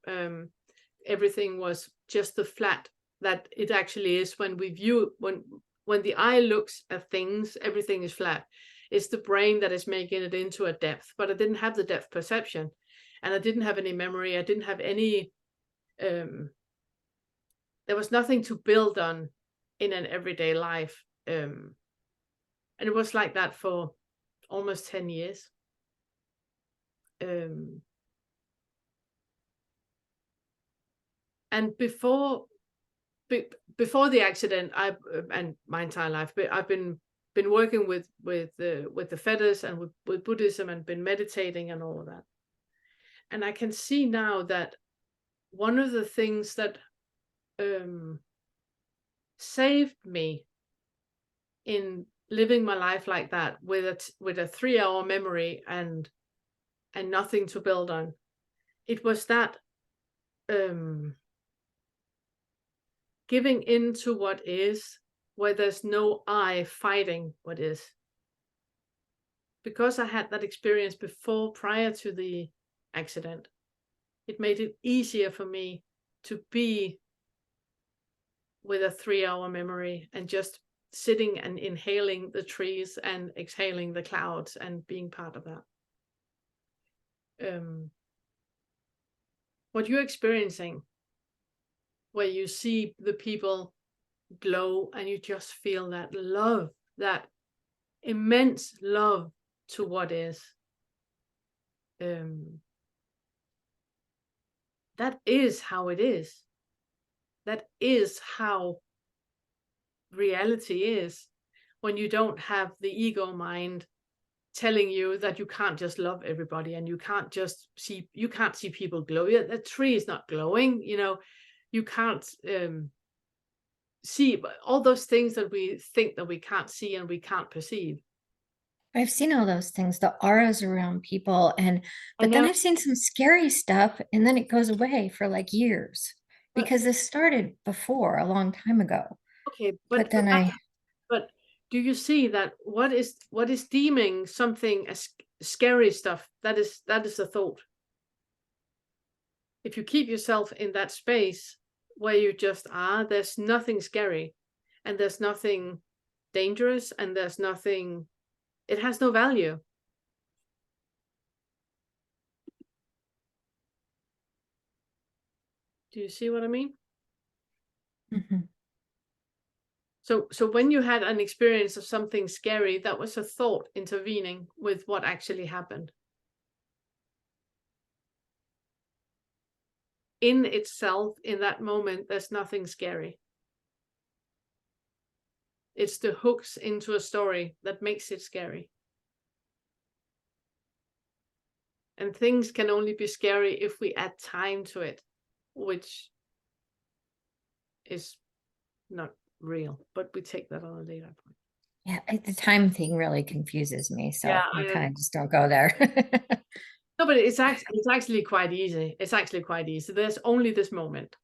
Everything was just the flat that it actually is when we view, when the eye looks at things, everything is flat. It's the brain that is making it into a depth, but I didn't have the depth perception, and I didn't have any memory. I didn't have any, there was nothing to build on in an everyday life. And it was like that for almost 10 years. And before the accident, and my entire life, but I've been working with the feathers and with Buddhism, and been meditating and all of that. And I can see now that one of the things that saved me in living my life like that, with a 3-hour memory and and nothing to build on. It was that giving into what is, where there's no I fighting what is. Because I had that experience before, prior to the accident, it made it easier for me to be with a 3-hour memory and just sitting and inhaling the trees and exhaling the clouds and being part of that. What you're experiencing, where you see the people glow and you just feel that love, that immense love to what is, that is how it is. That is how reality is, when you don't have the ego mind telling you that you can't just love everybody and you can't see people glow. Yeah, the tree is not glowing, you can't see all those things that we think that we can't see and we can't perceive. I've seen all those things, the auras around people, but then I've seen some scary stuff, and then it goes away for like years, because this started before, a long time ago. Okay, but do you see that what is deeming something as scary stuff? That is a thought. If you keep yourself in that space where you just are, there's nothing scary, and there's nothing dangerous, and there's nothing, it has no value. Do you see what I mean? Mm-hmm. So when you had an experience of something scary, that was a thought intervening with what actually happened. In itself, in that moment, there's nothing scary. It's the hooks into a story that makes it scary. And things can only be scary if we add time to it, which is not real, but we take that on a later point. Yeah, the time thing really confuses me, so Yeah, I kind of just don't go there. No, but it's actually quite easy. It's actually quite easy. There's only this moment.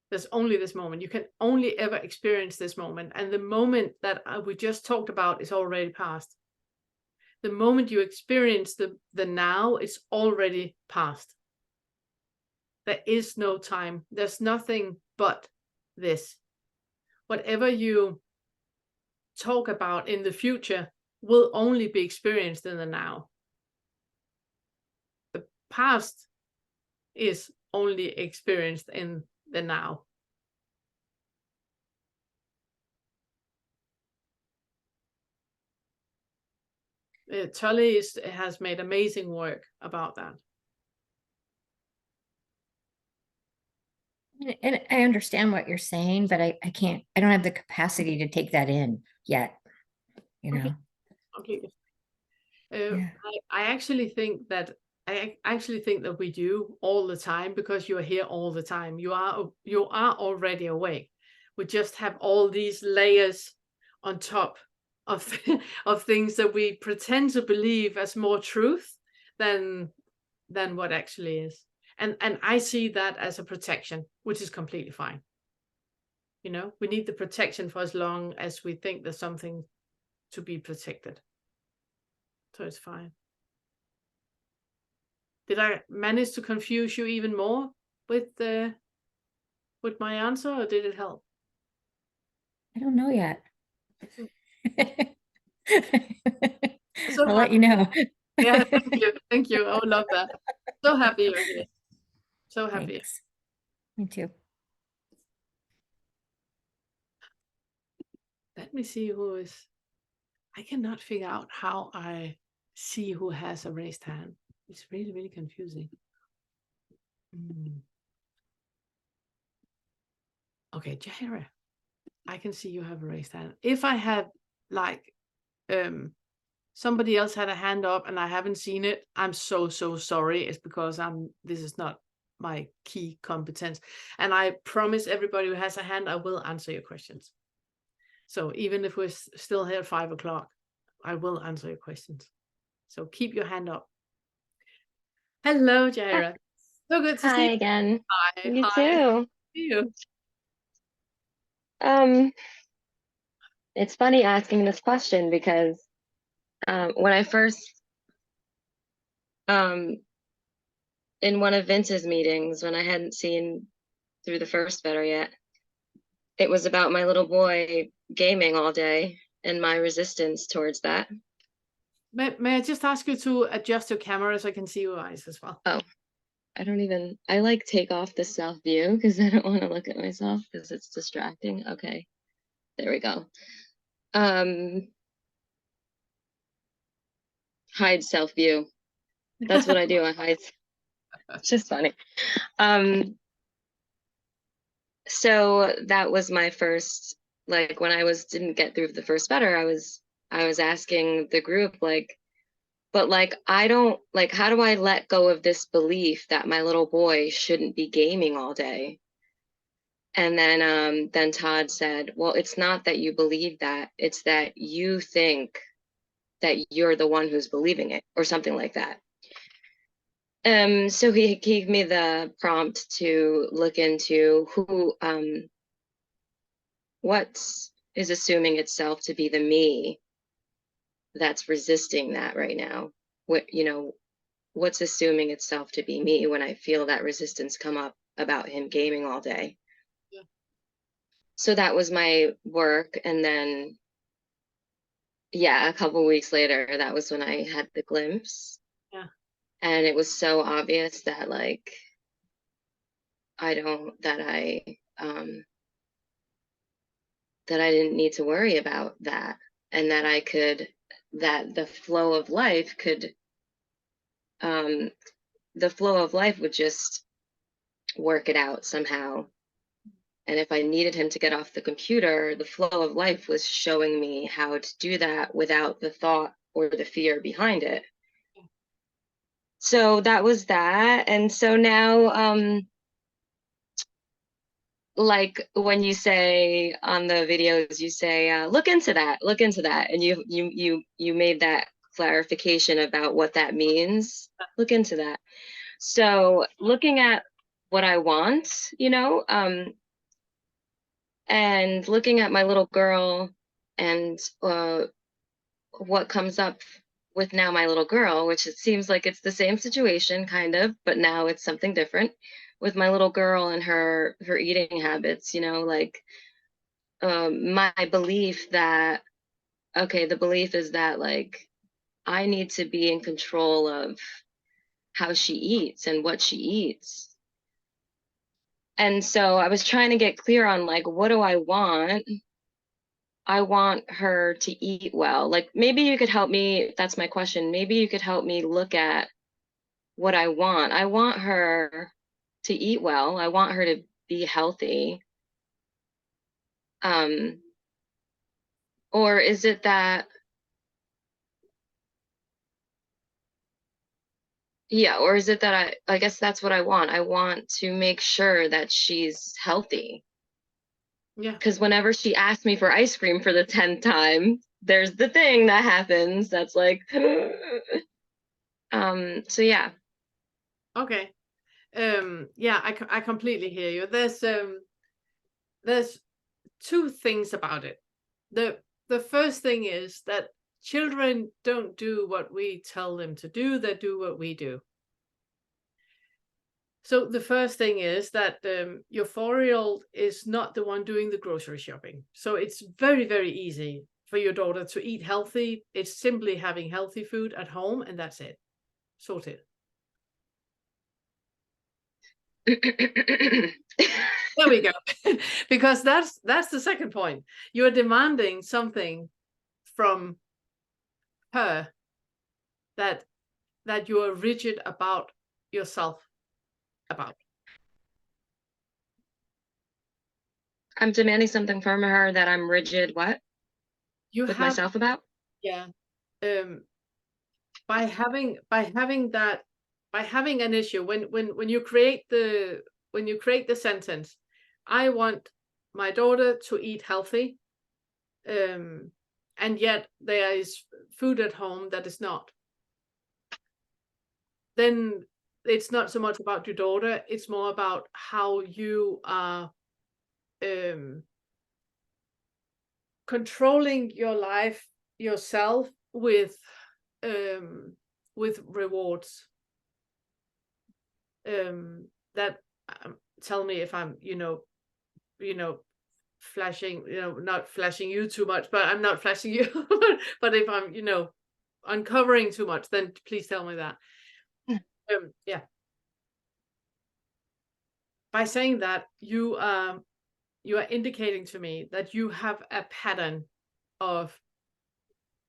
There's only this moment. You can only ever experience this moment. And the moment that we just talked about is already past. The moment you experience the now, it's already past. There is no time. There's nothing but this. Whatever you talk about in the future will only be experienced in the now. The past is only experienced in the now. Tully has made amazing work about that. And I understand what you're saying, but I don't have the capacity to take that in yet, Completely. Yeah. I actually think that we do all the time, because you are here all the time. You are already awake. We just have all these layers on top of of things that we pretend to believe as more truth than what actually is. And I see that as a protection, which is completely fine. We need the protection for as long as we think there's something to be protected. So it's fine. Did I manage to confuse you even more with my answer, or did it help? I don't know yet. So I'll let you know. Yeah, thank you. I would love that. So happy you're here. So happy. Thanks. Me too. Let me see who is. I cannot figure out how I see who has a raised hand. It's really, really confusing. Okay, Jahira, I can see you have a raised hand. If I had somebody else had a hand up and I haven't seen it, I'm so sorry. It's because this is not my key competence. And I promise everybody who has a hand, I will answer your questions. So even if we're still here at 5 o'clock, I will answer your questions. So keep your hand up. Hello, Jaira. So good to Hi see you. again. Hi, You hi. too. See you. Um, it's funny asking this question because when I first in one of Vince's meetings, when I hadn't seen through the first better yet, it was about my little boy gaming all day and my resistance towards that. May I just ask you to adjust your camera so I can see your eyes as well? Oh, I like take off the self view because I don't want to look at myself because it's distracting. Okay, there we go. Hide self view. That's what I do. I hide. It's just funny. So that was my first, like when I didn't get through the first better, I was asking the group like, but like I don't like, how do I let go of this belief that my little boy shouldn't be gaming all day? And then Todd said, well, it's not that you believe that, it's that you think that you're the one who's believing it, or something like that. So he gave me the prompt to look into what is assuming itself to be the me that's resisting that right now. What's assuming itself to be me when I feel that resistance come up about him gaming all day. Yeah. So that was my work. And then, yeah, a couple weeks later, that was when I had the glimpse. Yeah. And it was so obvious that like, that I didn't need to worry about that, and that that the flow of life would just work it out somehow. And if I needed him to get off the computer, the flow of life was showing me how to do that without the thought or the fear behind it. So that was that. And so now, like when you say on the videos, you say, look into that, and you made that clarification about what that means. Look into that. So looking at what I want, and looking at my little girl, and what comes up with now my little girl, which it seems like it's the same situation kind of, but now it's something different with my little girl and her eating habits, like my belief that, okay, the belief is that like I need to be in control of how she eats and what she eats. And so I was trying to get clear on like, what do I want? I want her to eat well. Like maybe you could help me, that's my question. Maybe you could help me look at what I want. I want her to eat well. I want her to be healthy. Or is it that, yeah, or is it that I guess that's what I want. I want to make sure that she's healthy. Yeah. Because whenever she asks me for ice cream for the 10th time, there's the thing that happens that's like, so yeah. Okay. Yeah, I completely hear you. There's two things about it. The first thing is that children don't do what we tell them to do, they do what we do. So the first thing is that your 4-year-old is not the one doing the grocery shopping. So it's very, very easy for your daughter to eat healthy. It's simply having healthy food at home, and that's it. Sorted. There we go. Because that's the second point. You're demanding something from her that you are rigid about yourself about. I'm demanding something from her that I'm rigid, what? You With have myself about? Yeah. By having an issue, when you create the sentence, I want my daughter to eat healthy, and yet there is food at home that is not, then it's not so much about your daughter, it's more about how you are controlling your life yourself with rewards. That tell me if I'm, flashing, not flashing you too much, but I'm not flashing you. But if I'm, uncovering too much, then please tell me that. Yeah. By saying that, you are indicating to me that you have a pattern of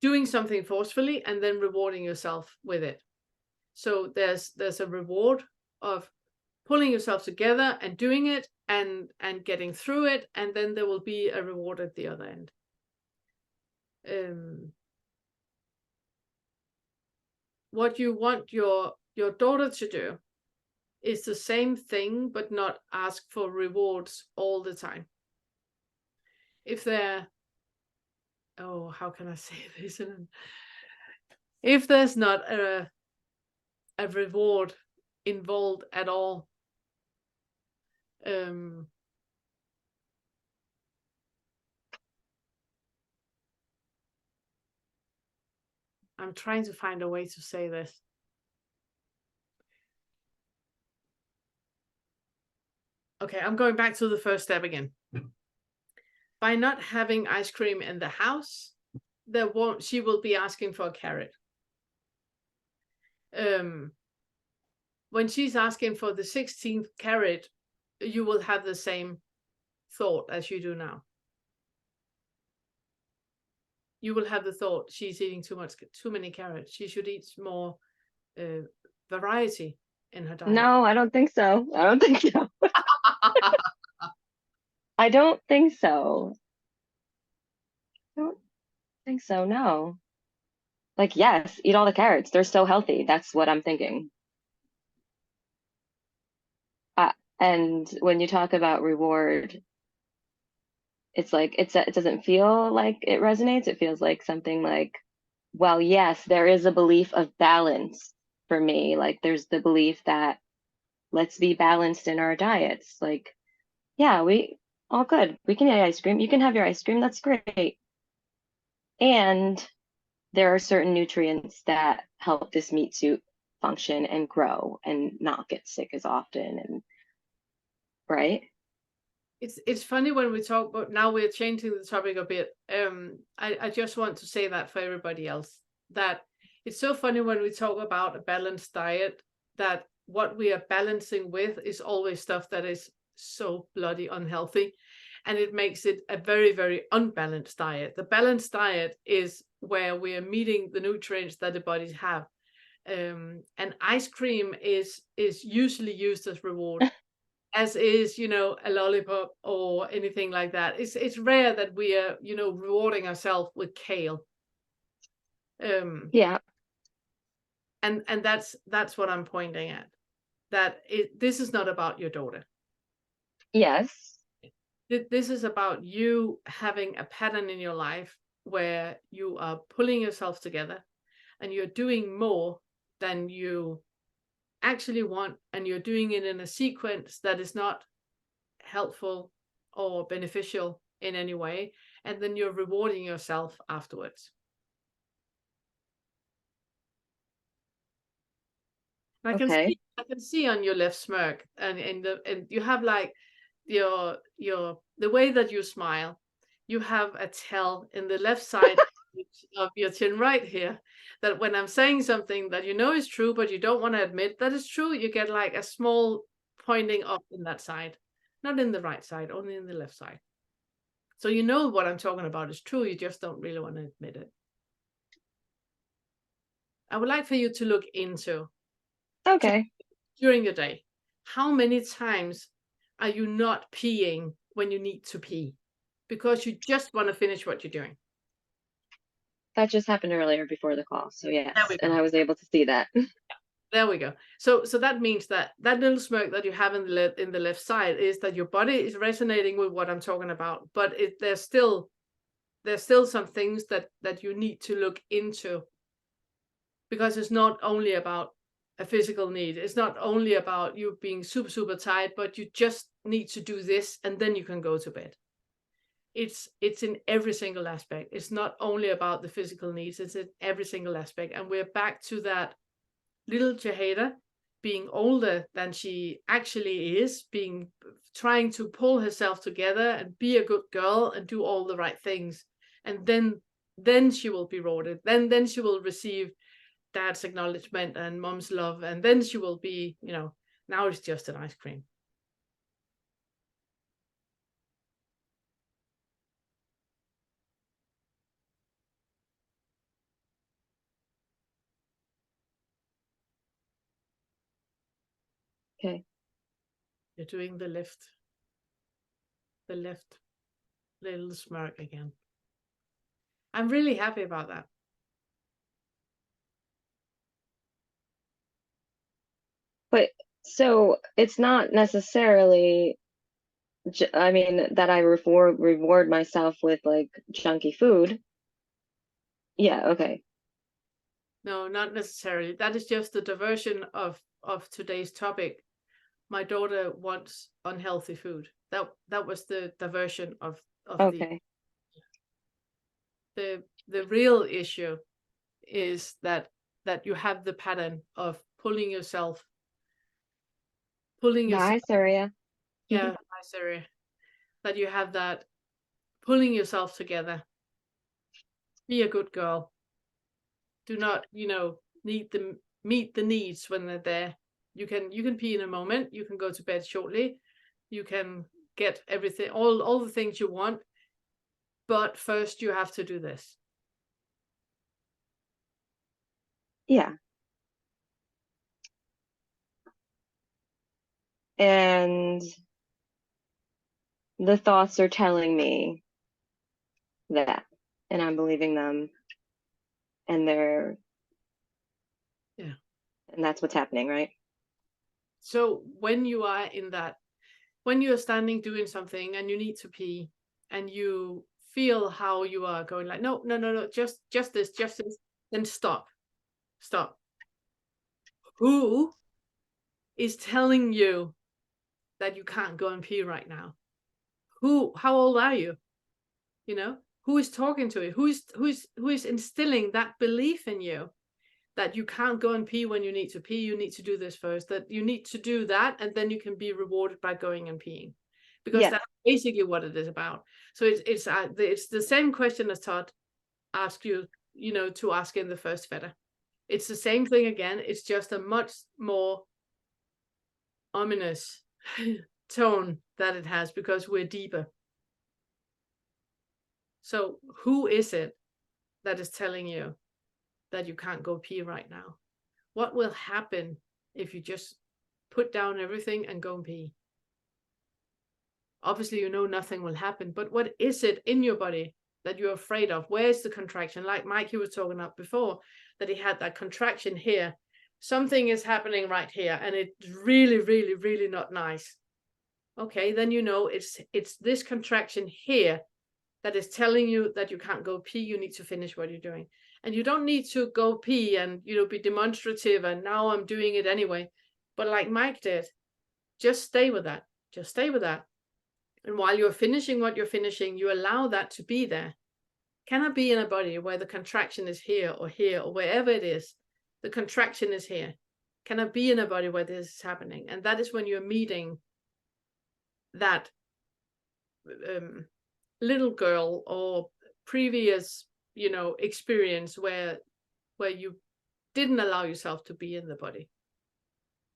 doing something forcefully and then rewarding yourself with it. So there's a reward of pulling yourself together and doing it and getting through it, and then there will be a reward at the other end. What you want your daughter to do is the same thing, but not ask for rewards all the time. If they're, oh, how can I say this? If there's not a reward involved at all, I'm trying to find a way to say this. Okay, I'm going back to the first step again. By not having ice cream in the house, she will be asking for a carrot. When she's asking for the 16th carrot, you will have the same thought as you do now. You will have the thought, she's eating too many carrots. She should eat more variety in her diet. No, I don't think so. I don't think so. I don't think so. I don't think so, no. Like, yes, eat all the carrots. They're so healthy. That's what I'm thinking. And when you talk about reward, it's like it doesn't feel like it resonates. It feels like something like, well, yes, there is a belief of balance for me. Like there's the belief that let's be balanced in our diets. Like, yeah, we all good. We can eat ice cream. You can have your ice cream. That's great. And there are certain nutrients that help this meat suit function and grow and not get sick as often. And right. It's funny when we talk, but now we're changing the topic a bit. I just want to say that for everybody else, that it's so funny when we talk about a balanced diet, that what we are balancing with is always stuff that is so bloody unhealthy, and it makes it a very, very unbalanced diet. The balanced diet is where we are meeting the nutrients that the bodies have. And ice cream is usually used as reward. As is, a lollipop or anything like that. It's rare that we are, rewarding ourselves with kale. Yeah. And that's what I'm pointing at. That this is not about your daughter. Yes. This is about you having a pattern in your life where you are pulling yourself together and you're doing more than you actually want, and you're doing it in a sequence that is not helpful or beneficial in any way, and then you're rewarding yourself afterwards. I can see on your left smirk, and you have like the way that you smile, you have a tell in the left side of your chin right here, that when I'm saying something that is true, but you don't want to admit that is true, you get like a small pointing up in that side, not in the right side, only in the left side. So what I'm talking about is true, you just don't really want to admit it. I would like for you to look into, during the day, how many times are you not peeing when you need to pee because you just want to finish what you're doing? That just happened earlier before the call. So yes, and I was able to see that. There we go. So that means that little smirk that you have in the left side is that your body is resonating with what I'm talking about, but there's still some things that you need to look into, because it's not only about a physical need. It's not only about you being super, super tired, but you just need to do this and then you can go to bed. It's in every single aspect. It's not only about the physical needs, it's in every single aspect. And we're back to that little Jaheda being older than she actually is, trying to pull herself together and be a good girl and do all the right things. And then she will be rewarded. Then she will receive dad's acknowledgement and mom's love, and then she will be, now it's just an ice cream. Okay. You're doing the left little smirk again. I'm really happy about that. But so it's not necessarily, I mean, that I reward myself with like junky food. Yeah, okay. No, not necessarily. That is just the diversion of today's topic. My daughter wants unhealthy food. That was the diversion of Okay. the real issue is that you have the pattern of pulling yourself. Bye, Surya. Yeah, nice area. That you have that pulling yourself together. Be a good girl. Do not, meet the needs when they're there. You can pee in a moment. You can go to bed shortly. You can get everything, all the things you want. But first, you have to do this. Yeah. And the thoughts are telling me that, and I'm believing them, and and that's what's happening, right? So when you are when you're standing doing something and you need to pee and you feel how you are going like, no, just this, then stop. Who is telling you that you can't go and pee right now? How old are you? Who is talking to you? Who is instilling that belief in you that you can't go and pee when you need to pee? You need to do this first, that you need to do that, and then you can be rewarded by going and peeing, because that's basically what it is about. So it's the same question as Todd asked you, to ask in the first feta. It's the same thing again. It's just a much more ominous tone that it has, because we're deeper. So who is it that is telling you that you can't go pee right now? What will happen if you just put down everything and go and pee? Obviously, nothing will happen, but what is it in your body that you're afraid of? Where's the contraction? Like Mike, he was talking about before, that he had that contraction here. Something is happening right here, and it's really, really, really not nice. Okay, then it's this contraction here that is telling you that you can't go pee. You need to finish what you're doing. And you don't need to go pee and, be demonstrative and now I'm doing it anyway. But like Mike did, just stay with that. Just stay with that. And while you're finishing what you're finishing, you allow that to be there. Can I be in a body where the contraction is here or wherever it is? The contraction is here. Can I be in a body where this is happening? And that is when you're meeting that little girl or previous, experience where you didn't allow yourself to be in the body,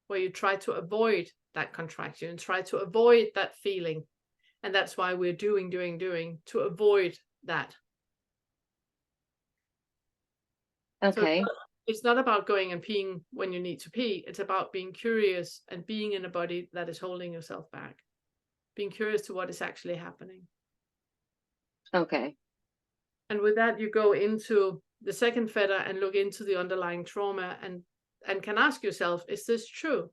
where you try to avoid that contraction and try to avoid that feeling. And that's why we're doing to avoid that. Okay. So it's not about going and peeing when you need to pee. It's about being curious and being in a body that is holding yourself back, being curious to what is actually happening. Okay. And with that, you go into the second feta and look into the underlying trauma and can ask yourself, is this true?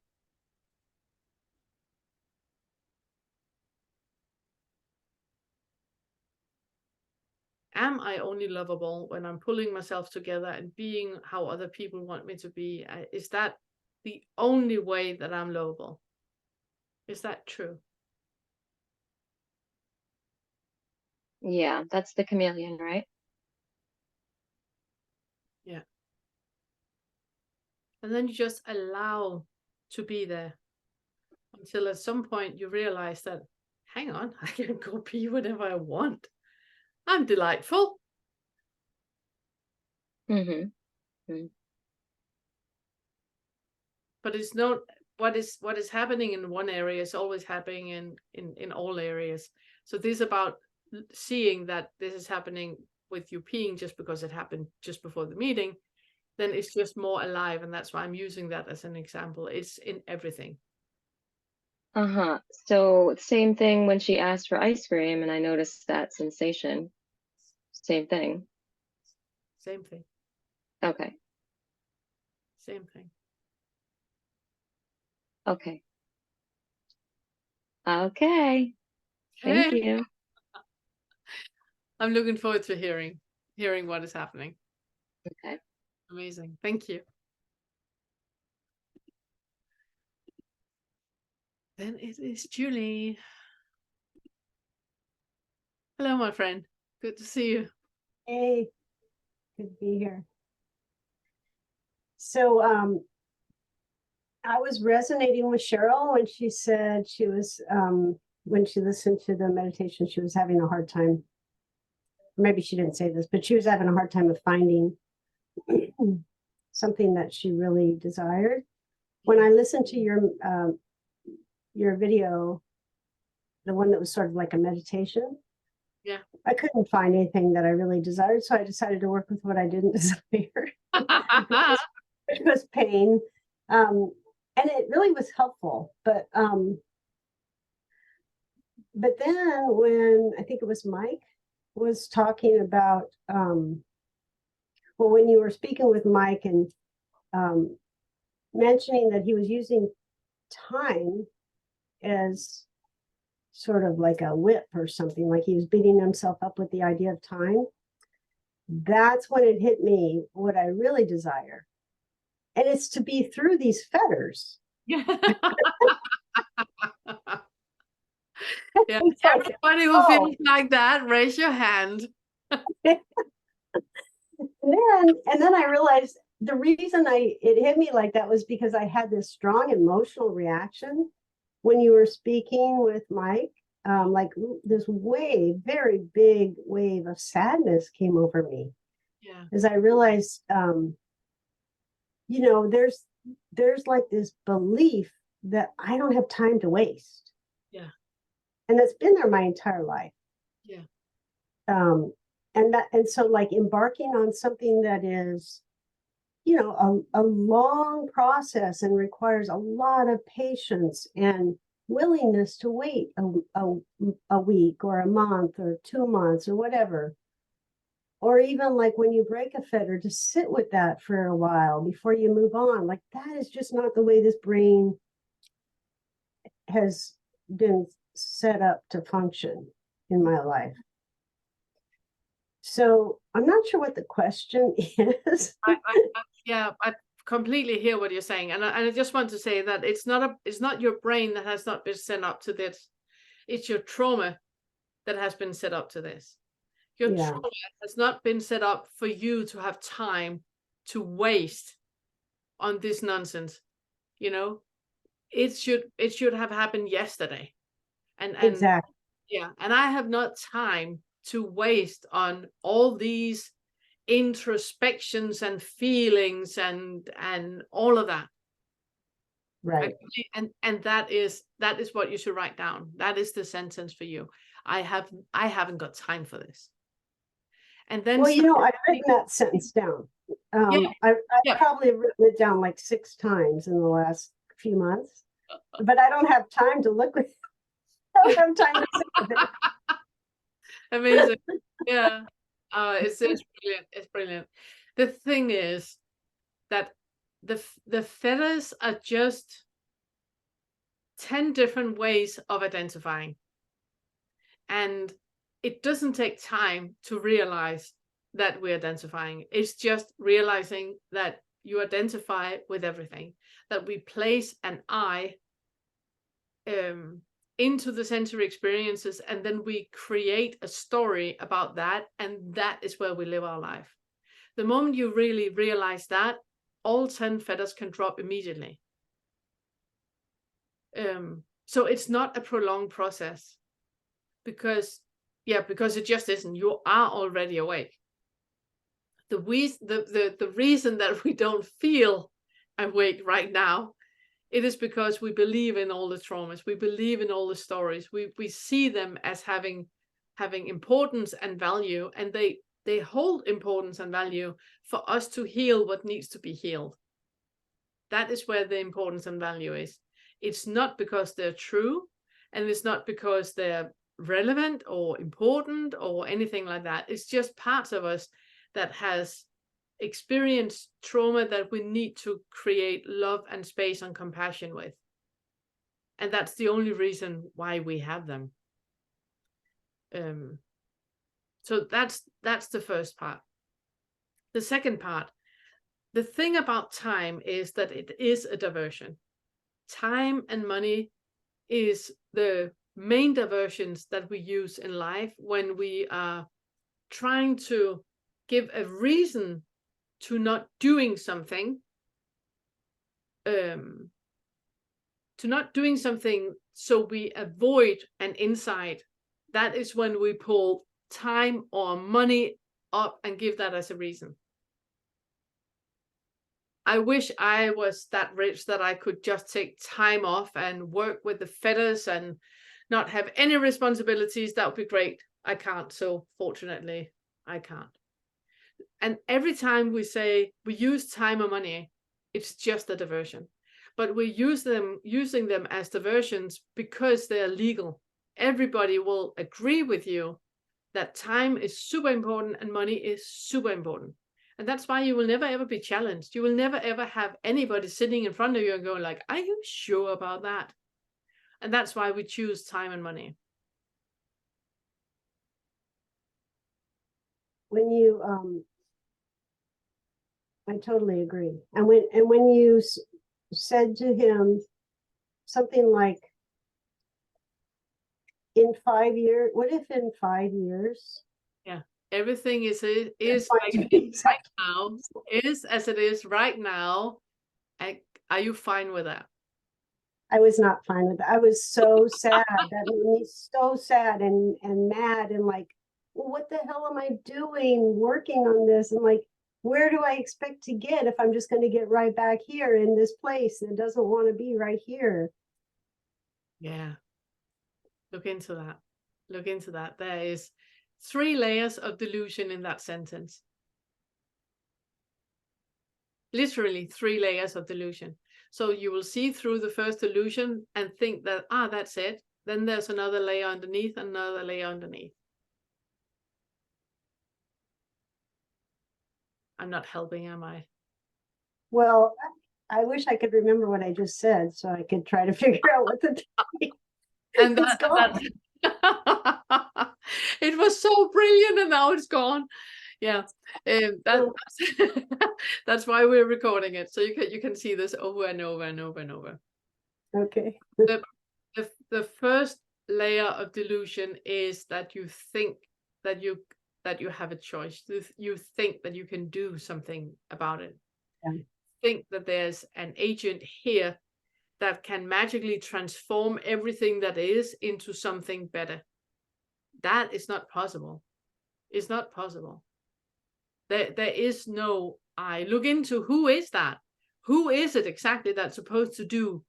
Am I only lovable when I'm pulling myself together and being how other people want me to be? Is that the only way that I'm lovable. Is that true? Yeah, that's the chameleon, right? Yeah. And then you just allow to be there until at some point you realize that, hang on, I can go be whatever I want. I'm delightful. Mm-hmm. But it's not what is happening in one area is always happening in all areas. So this is about seeing that this is happening with you peeing just because it happened just before the meeting, then it's just more alive. And that's why I'm using that as an example. It's in everything. Uh-huh. So same thing when she asked for ice cream and I noticed that sensation. Same thing. Same thing. Okay. Same thing. Okay. Okay. Thank Hey. you. I'm looking forward to hearing what is happening. Okay. Amazing. Thank you. Then it is Julie. Hello, my friend. Good to see you. Hey, good to be here. So I was resonating with Cheryl when she said she was when she listened to the meditation, she was having a hard time. Maybe she didn't say this, but she was having a hard time of finding something that she really desired. When I listened to your video, the one that was sort of like a meditation, Yeah. I couldn't find anything that I really desired, so I decided to work with what I didn't desire, which was pain. And it really was helpful. But then when I think it was Mike was talking about, well, when you were speaking with Mike and mentioning that he was using time as sort of like a whip or something, like he was beating himself up with the idea of time. That's when it hit me what I really desire. And it's to be through these fetters. Yeah. Yeah. It's like, Everybody who oh. feels like that, raise your hand. And then I realized the reason it hit me like that was because I had this strong emotional reaction when you were speaking with Mike. Like this very big wave of sadness came over me. Yeah. As I realized, there's like this belief that I don't have time to waste. Yeah. And that's been there my entire life. Yeah. And so like embarking on something that is, a long process and requires a lot of patience and willingness to wait a week or a month or 2 months or whatever. Or even like when you break a fetter, to sit with that for a while before you move on. Like that is just not the way this brain has been set up to function in my life. So I'm not sure what the question is. I completely hear what you're saying, and I just want to say that it's not your brain that has not been set up to this. It's your trauma that has been set up to this. Your trauma has not been set up for you to have time to waste on this nonsense. It should have happened yesterday, and exactly. Yeah, and I have not time to waste on all these introspections and feelings and all of that. Right. And that is what you should write down. That is the sentence for you. I haven't got time for this. And then, well, I've written that sentence down. I've probably written it down like 6 times in the last few months, but I don't have time to look with. I don't have time to sit with it. Amazing. Yeah. It's brilliant. It's brilliant. The thing is that the feathers are just 10 different ways of identifying. And it doesn't take time to realize that we're identifying. It's just realizing that you identify with everything, that we place an I into the sensory experiences, and then we create a story about that, and that is where we live our life. The moment you really realize that, all 10 feathers can drop immediately. So it's not a prolonged process, because it just isn't. You are already awake. The reason that we don't feel awake right now, it is because we believe in all the traumas. We believe in all the stories. We see them as having importance and value, and they hold importance and value for us to heal what needs to be healed. That is where the importance and value is. It's not because they're true, and it's not because they're relevant or important or anything like that. It's just parts of us that has experienced trauma that we need to create love and space and compassion with. And that's the only reason why we have them. So that's the first part. The second part, the thing about time is that it is a diversion. Time and money is the main diversions that we use in life when we are trying to give a reason to not doing something, so we avoid an insight. That is when we pull time or money up and give that as a reason. I wish I was that rich that I could just take time off and work with the feathers and not have any responsibilities. That would be great. I can't, so fortunately, I can't. And every time we say we use time or money, it's just a diversion. But we using them as diversions because they are legal. Everybody will agree with you that time is super important and money is super important. And that's why you will never ever be challenged. You will never ever have anybody sitting in front of you and going like, are you sure about that? And that's why we choose time and money. When you I totally agree. And when you said to him something like, in 5 years, what if in 5 years? Yeah, everything is like it is right now, is as it is right now. Are you fine with that? I was not fine with that. I was so sad. That made me so sad and mad and like, well, what the hell am I doing working on this? And like, where do I expect to get if I'm just going to get right back here in this place and doesn't want to be right here? Yeah. Look into that. Look into that. There is 3 layers of delusion in that sentence. Literally 3 layers of delusion. So you will see through the first delusion and think that, that's it. Then there's another layer underneath, another layer underneath. I'm not helping, am I? Well, I wish I could remember what I just said so I could try to figure out what the And it's gone. it was so brilliant and now it's gone. Yeah, that's why we're recording it, so you can see this over and over and over and over. Okay. The first layer of delusion is that you think that you have a choice. You think that you can do something about it. Yeah. Think that there's an agent here that can magically transform everything that is into something better. That is not possible. It's not possible. There is no I. Look into who is that? Who is it exactly that's supposed to do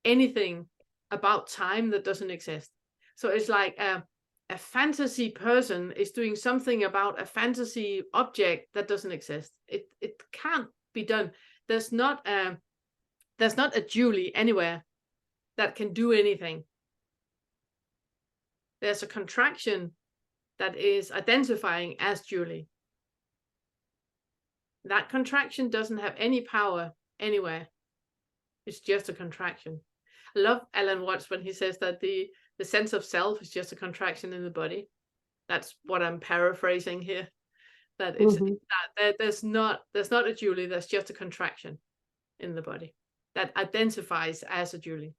anything about time that doesn't exist? So it's like a fantasy person is doing something about a fantasy object that doesn't exist. It can't be done. There's not a Julie anywhere that can do anything. There's a contraction that is identifying as Julie. That contraction doesn't have any power anywhere. It's just a contraction. I love Alan Watts when he says that the sense of self is just a contraction in the body. That's what I'm paraphrasing here. That it's Mhm. there's not a Julie, there's just a contraction in the body that identifies as a Julie.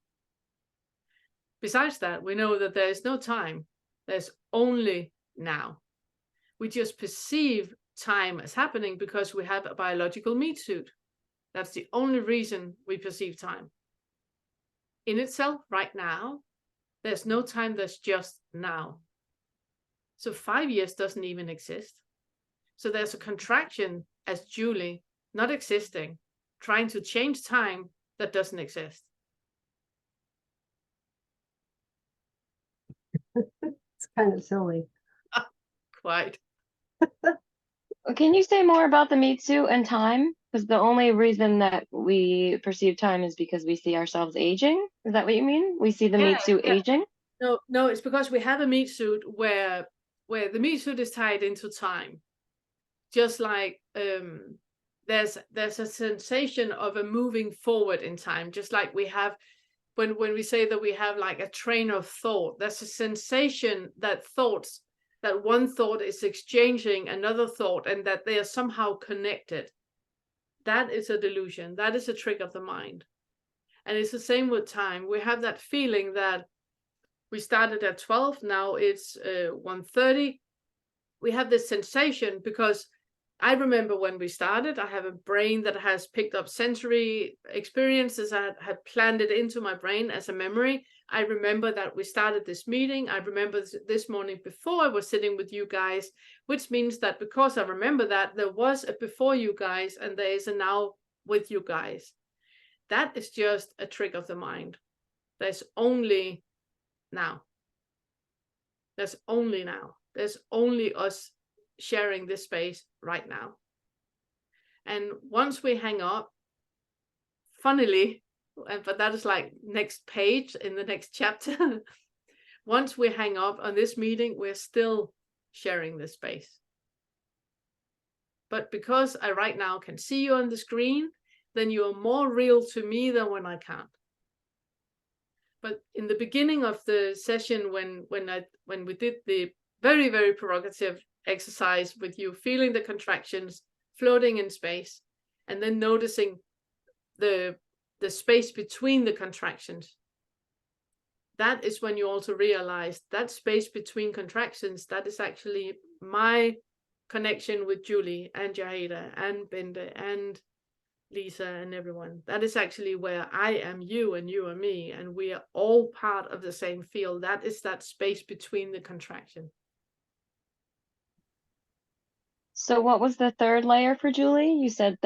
Besides that, we know that there is no time, there's only now. We just perceive time as happening because we have a biological meat suit. That's the only reason we perceive time. In itself, right now, there's no time, there's just now. So 5 years doesn't even exist. So there's a contraction as Julie, not existing, trying to change time that doesn't exist. It's kind of silly. Quite. Can you say more about the meat suit and time? Because the only reason that we perceive time is because we see ourselves aging. Is that what you mean? We see the meat suit aging? No, it's because we have a meat suit where the meat suit is tied into time. Just like there's a sensation of a moving forward in time, just like we have when we say that we have like a train of thought. There's a sensation that one thought is exchanging another thought and that they are somehow connected. That is a delusion. That is a trick of the mind. And it's the same with time. We have that feeling that we started at 12, now it's 1:30. We have this sensation because I remember when we started, I have a brain that has picked up sensory experiences. I had planned it into my brain as a memory. I remember that we started this meeting. I remember this morning before I was sitting with you guys, which means that because I remember that, there was a before you guys and there is a now with you guys. That is just a trick of the mind. There's only now. There's only now. There's only us sharing this space right now. And once we hang up, funnily, but that is like next page in the next chapter. Once we hang up on this meeting, we're still sharing this space. But because I right now can see you on the screen, then you are more real to me than when I can't. But in the beginning of the session, when we did the very, very provocative exercise with you feeling the contractions, floating in space, and then noticing the space between the contractions, that is when you also realize that space between contractions, that is actually my connection with Julie and Jahida and Binde and Lisa and everyone. That is actually where I am you and you are me, and we are all part of the same field. That is that space between the contraction. So what was the third layer for Julie? You said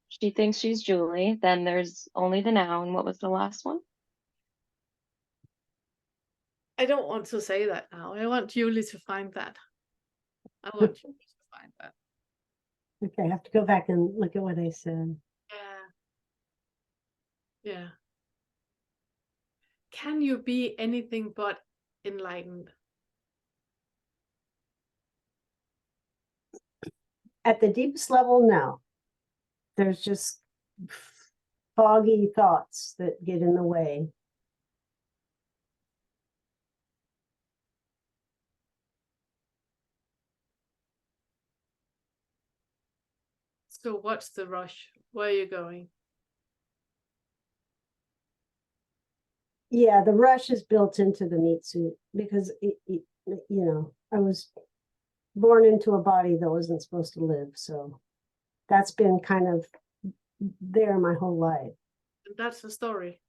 she thinks she's Julie, then there's only the now, and what was the last one? I don't want to say that now. I want Julie to find that. I want Julie to find that. Okay, I have to go back and look at what I said. Yeah. Can you be anything but enlightened? At the deepest level, no. There's just foggy thoughts that get in the way. So what's the rush? Where are you going? Yeah, the rush is built into the meat suit because I was born into a body that wasn't supposed to live. So that's been kind of there my whole life. And that's the story.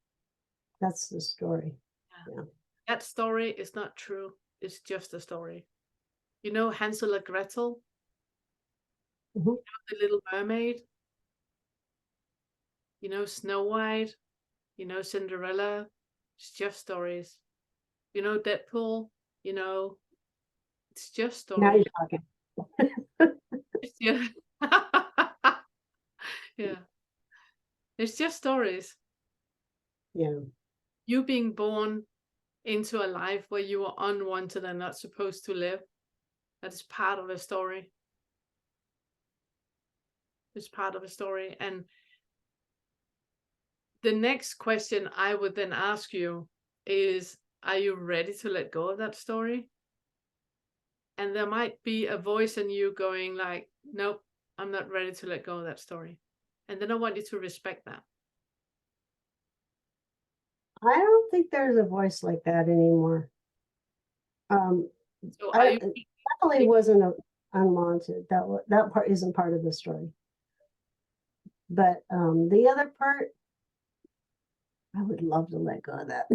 That's the story. Yeah. That story is not true. It's just a story. You know Hansel and Gretel? Mhm. You know the Little Mermaid? You know Snow White? You know Cinderella? It's just stories. You know Deadpool? You know, it's just stories. Now you're talking. Yeah. Yeah. It's just stories. Yeah. You being born into a life where you are unwanted and not supposed to live. That is part of a story. It's part of a story. And the next question I would then ask you is, are you ready to let go of that story? And there might be a voice in you going like, nope, I'm not ready to let go of that story. And then I want you to respect that. I don't think there's a voice like that anymore. So I it definitely wasn't unwanted. That part isn't part of the story. But the other part, I would love to let go of that.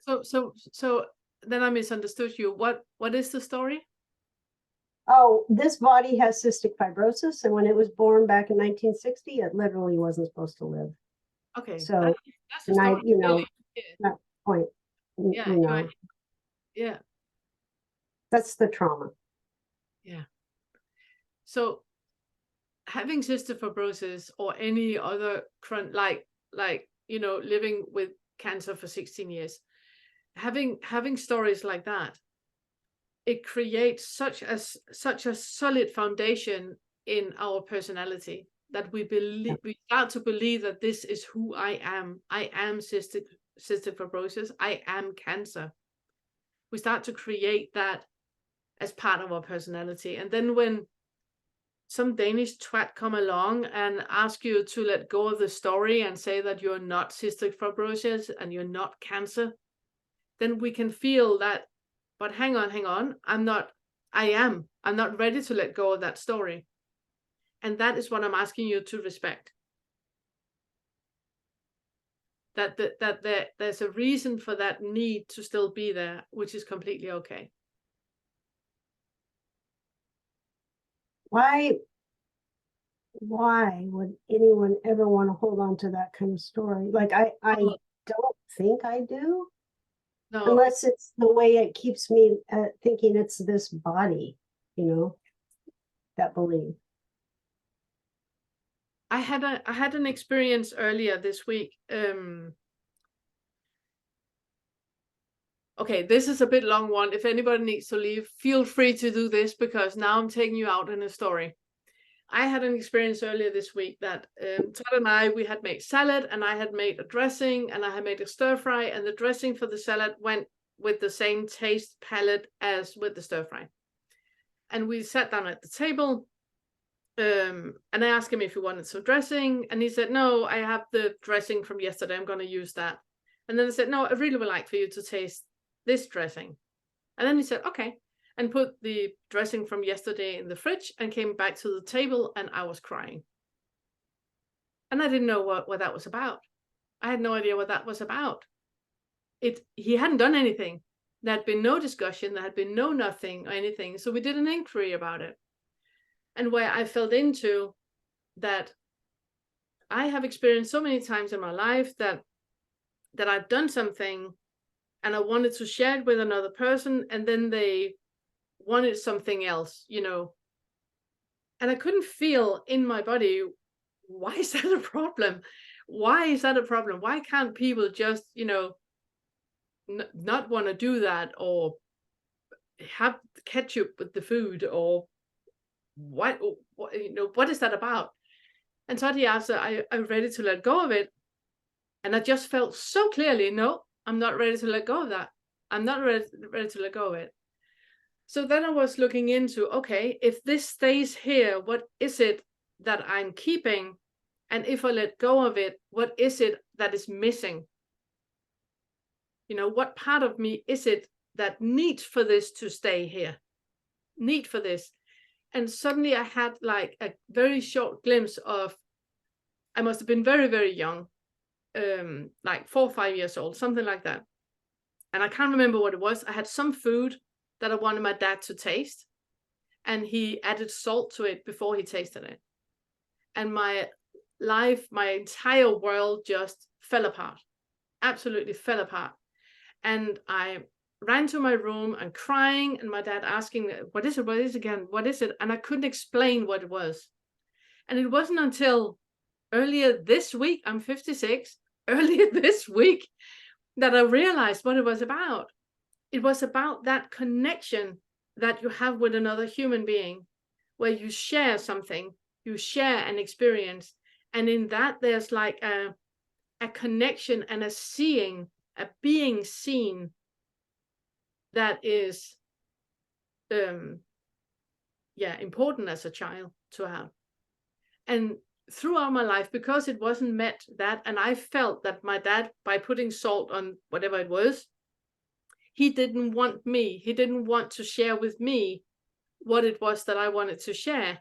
So then I misunderstood you. What is the story? Oh, this body has cystic fibrosis, and when it was born back in 1960, it literally wasn't supposed to live. Okay, So, that's the and story. that point, Yeah, yeah, that's the trauma. yeah. So having cystic fibrosis or any other like living with cancer for 16 years, having stories like that, it creates such a solid foundation in our personality that we start to believe that this is who I am. I am cystic fibrosis. I am cancer. We start to create that as part of our personality. And then when some Danish twat come along and ask you to let go of the story and say that you're not cystic fibrosis and you're not cancer, then we can feel that, but hang on, I'm not ready to let go of that story. And that is what I'm asking you to respect. That there's a reason for that need to still be there, which is completely okay. Why would anyone ever want to hold on to that kind of story? Like I don't think I do. No. Unless it's the way it keeps me thinking it's this body, that belief. I had an experience earlier this week. Okay, this is a bit long one. If anybody needs to leave, feel free to do this because now I'm taking you out in a story. I had an experience earlier this week that Todd and we had made salad, and I had made a dressing, and I had made a stir fry, and the dressing for the salad went with the same taste palette as with the stir fry. And we sat down at the table, and I asked him if he wanted some dressing, and he said, no, I have the dressing from yesterday. I'm going to use that. And then I said, no, I really would like for you to taste this dressing. And then he said, okay, and put the dressing from yesterday in the fridge and came back to the table, and I was crying. And I didn't know what that was about. I had no idea what that was about. He hadn't done anything. There had been no discussion. There had been no nothing or anything. So we did an inquiry about it. And where I felt into that I have experienced so many times in my life that I've done something and I wanted to share it with another person, and then they wanted something else, and I couldn't feel in my body, why is that a problem? Why is that a problem? Why can't people just, not want to do that, or have ketchup with the food, or what is that about? And so the answer, I'm ready to let go of it. And I just felt so clearly, no, I'm not ready to let go of that. I'm not ready to let go of it. So then I was looking into, okay, if this stays here, what is it that I'm keeping? And if I let go of it, what is it that is missing? What part of me is it that needs for this to stay here? Need for this. And suddenly I had like a very short glimpse of, I must have been very, very young, like 4 or 5 years old, something like that. And I can't remember what it was. I had some food that I wanted my dad to taste, and he added salt to it before he tasted it. And my life, my entire world just fell apart, absolutely fell apart. And I ran to my room and crying, and my dad asking, what is it? What is it again? What is it? And I couldn't explain what it was. And it wasn't until earlier this week, I'm 56, earlier this week, that I realized what it was about. It was about that connection that you have with another human being, where you share something, you share an experience. And in that, there's like a connection and a seeing, a being seen that is important as a child to have. And throughout my life, because it wasn't met that, and I felt that my dad, by putting salt on whatever it was, he didn't want me, he didn't want to share with me what it was that I wanted to share.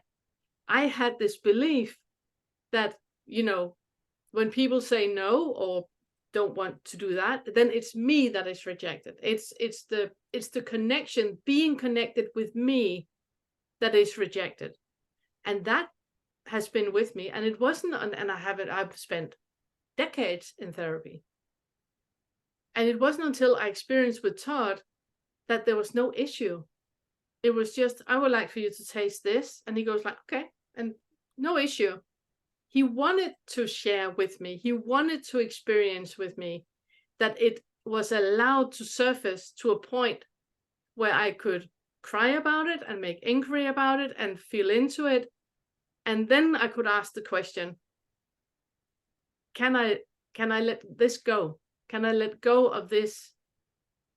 I had this belief that, when people say no or don't want to do that, then it's me that is rejected. It's the connection, being connected with me, that is rejected. And that has been with me. And it wasn't, and I've spent decades in therapy. And it wasn't until I experienced with Todd that there was no issue. It was just, I would like for you to taste this. And he goes like, okay, and no issue. He wanted to share with me. He wanted to experience with me that it was allowed to surface to a point where I could cry about it and make inquiry about it and feel into it. And then I could ask the question, can I let this go? Can I let go of this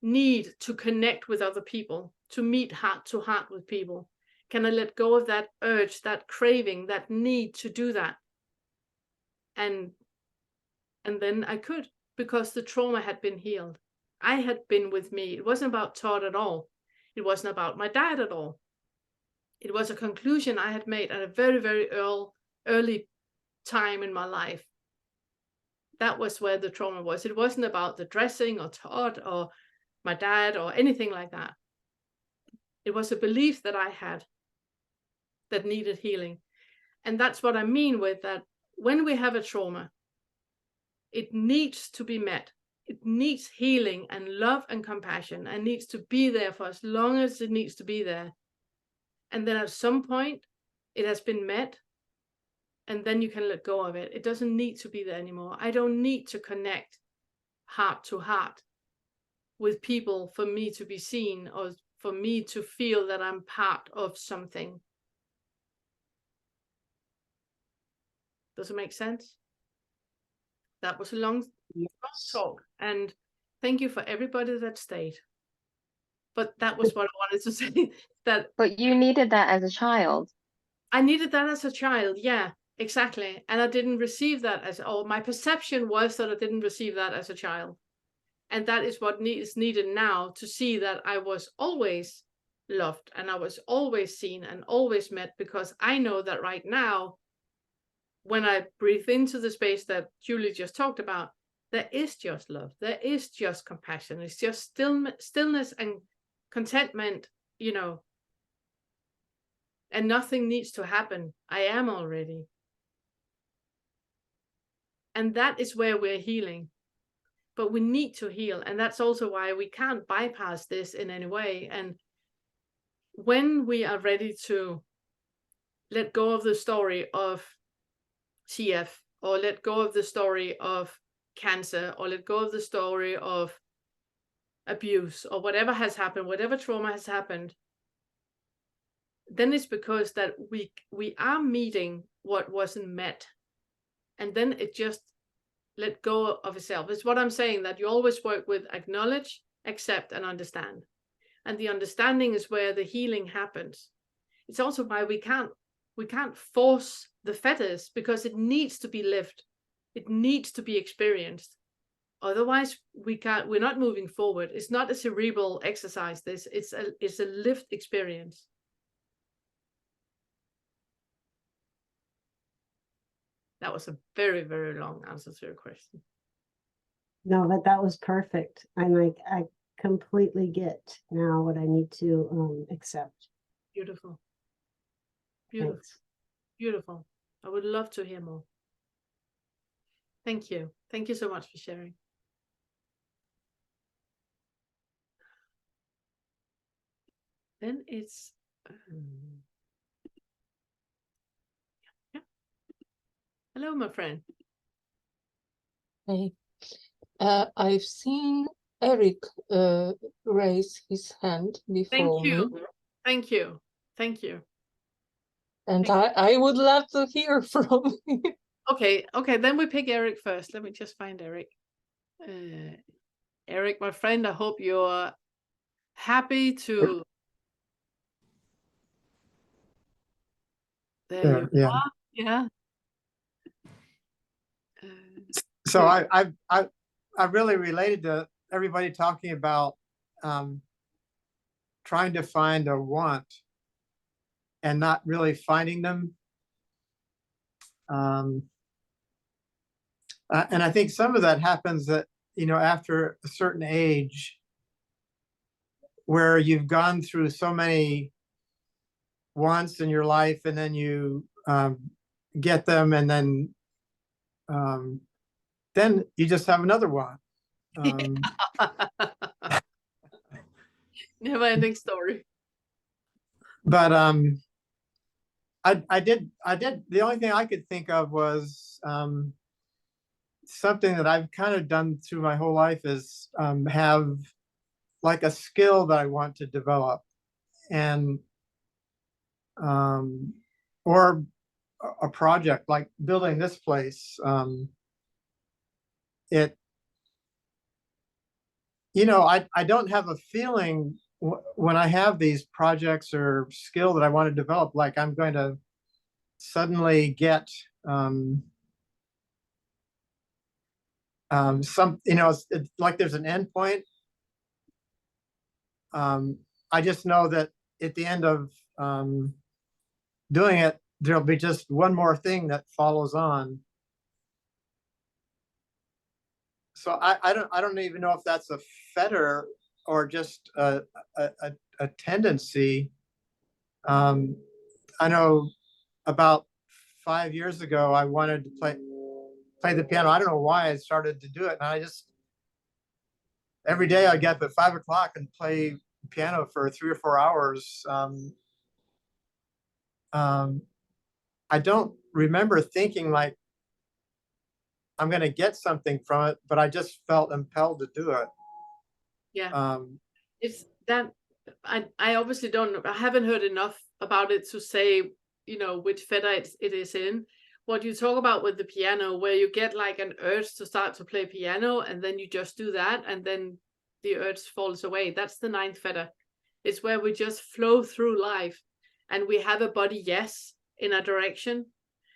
need to connect with other people, to meet heart to heart with people? Can I let go of that urge, that craving, that need to do that? And then I could, because the trauma had been healed. I had been with me. It wasn't about Todd at all. It wasn't about my dad at all. It was a conclusion I had made at a very, very early time in my life. That was where the trauma was. It wasn't about the dressing or Todd or my dad or anything like that. It was a belief that I had that needed healing. And that's what I mean with that. When we have a trauma, it needs to be met. It needs healing and love and compassion, and needs to be there for as long as it needs to be there. And then at some point, it has been met, and then you can let go of it. It doesn't need to be there anymore. I don't need to connect heart to heart with people for me to be seen or for me to feel that I'm part of something. Does it make sense? That was a long talk, and thank you for everybody that stayed. But that was what I wanted to say. But you needed that as a child. I needed that as a child, yeah, exactly. And I didn't receive that or my perception was that I didn't receive that as a child. And that is what is needed now, to see that I was always loved and I was always seen and always met, because I know that right now, when I breathe into the space that Julie just talked about, there is just love. There is just compassion. It's just stillness and contentment, and nothing needs to happen. I am already. And that is where we're healing. But we need to heal. And that's also why we can't bypass this in any way. And when we are ready to let go of the story of CF, or let go of the story of cancer, or let go of the story of abuse, or whatever has happened, whatever trauma has happened, then it's because that we are meeting what wasn't met. And then it just let go of itself. It's what I'm saying, that you always work with acknowledge, accept, and understand. And the understanding is where the healing happens. It's also why we can't force the fetters, because it needs to be lived. It needs to be experienced. Otherwise, we're not moving forward. It's not a cerebral exercise. It's a lived experience. That was a very, very long answer to your question. No, but that was perfect. I completely get now what I need to accept. Beautiful. Beautiful. Thanks. Beautiful. I would love to hear more. Thank you. Thank you so much for sharing. Then it's yeah. Hello, my friend. Hey, I've seen Eric raise his hand before Thank you. me. Thank you. Thank you. And I would love to hear from you. Okay, then we pick Eric first. Let me just find Eric. Eric, my friend, I hope you're happy to There Yeah, you yeah. are. Yeah. So Good. I really related to everybody talking about trying to find a want and not really finding them. And I think some of that happens that, after a certain age where you've gone through so many wants in your life, and then you get them, and then you just have another want. Never ending story. But I did the only thing I could think of was something that I've kind of done through my whole life is have like a skill that I want to develop, and or a project like building this place. It I don't have a feeling when I have these projects or skill that I want to develop, like I'm going to suddenly get some, it's like there's an end point. I just know that at the end of doing it, there'll be just one more thing that follows on. So I don't even know if that's a fetter or just a tendency. I know about 5 years ago, I wanted to play the piano. I don't know why I started to do it. And I just, every day I get up at 5 o'clock and play piano for 3 or 4 hours. I don't remember thinking like I'm going to get something from it, but I just felt impelled to do it. Yeah. It's that I obviously I haven't heard enough about it to say, which feather it is in. What you talk about with the piano, where you get like an urge to start to play piano, and then you just do that, and then the urge falls away. That's the ninth feather. It's where we just flow through life, and we have a body, yes, in a direction,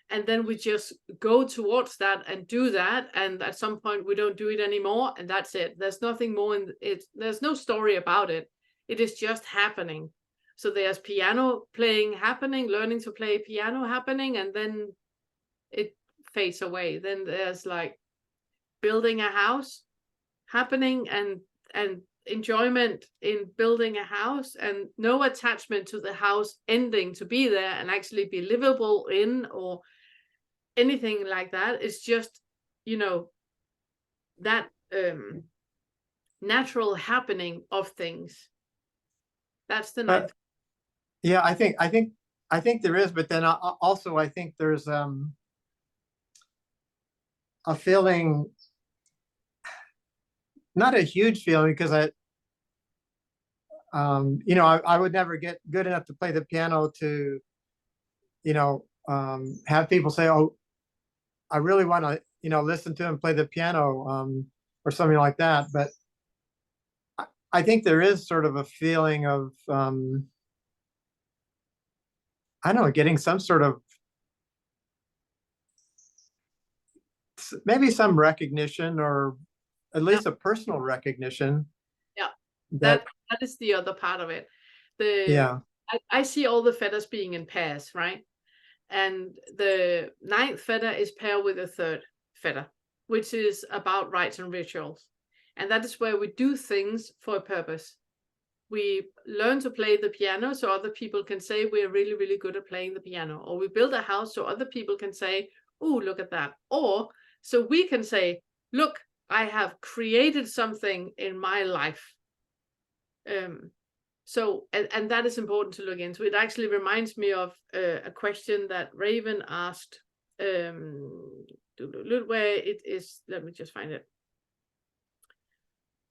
and then we just go towards that and do that, and at some point we don't do it anymore, and that's it. There's nothing more in it. There's no story about it. It is just happening. So there's piano playing happening, learning to play piano happening, and then it fades away. Then there's like building a house happening, and enjoyment in building a house, and no attachment to the house ending to be there and actually be livable in, or anything like that. It's just, that natural happening of things. That's the ninth. Yeah, I think there is, but then also I think there's a feeling, not a huge feeling, because I would never get good enough to play the piano to, have people say, "Oh, I really want to, listen to him play the piano," or something like that. But I think there is sort of a feeling of, I don't know, getting some sort of, maybe some recognition, or at least a personal recognition. Yeah, that is the other part of it. Yeah. I see all the feathers being in pairs, right? And the ninth feather is paired with the third feather, which is about rites and rituals. And that is where we do things for a purpose. We learn to play the piano so other people can say we're really, really good at playing the piano. Or we build a house so other people can say, oh, look at that. Or so we can say, look, I have created something in my life. So, and that is important to look into. It actually reminds me of a question that Raven asked, where it is. Let me just find it.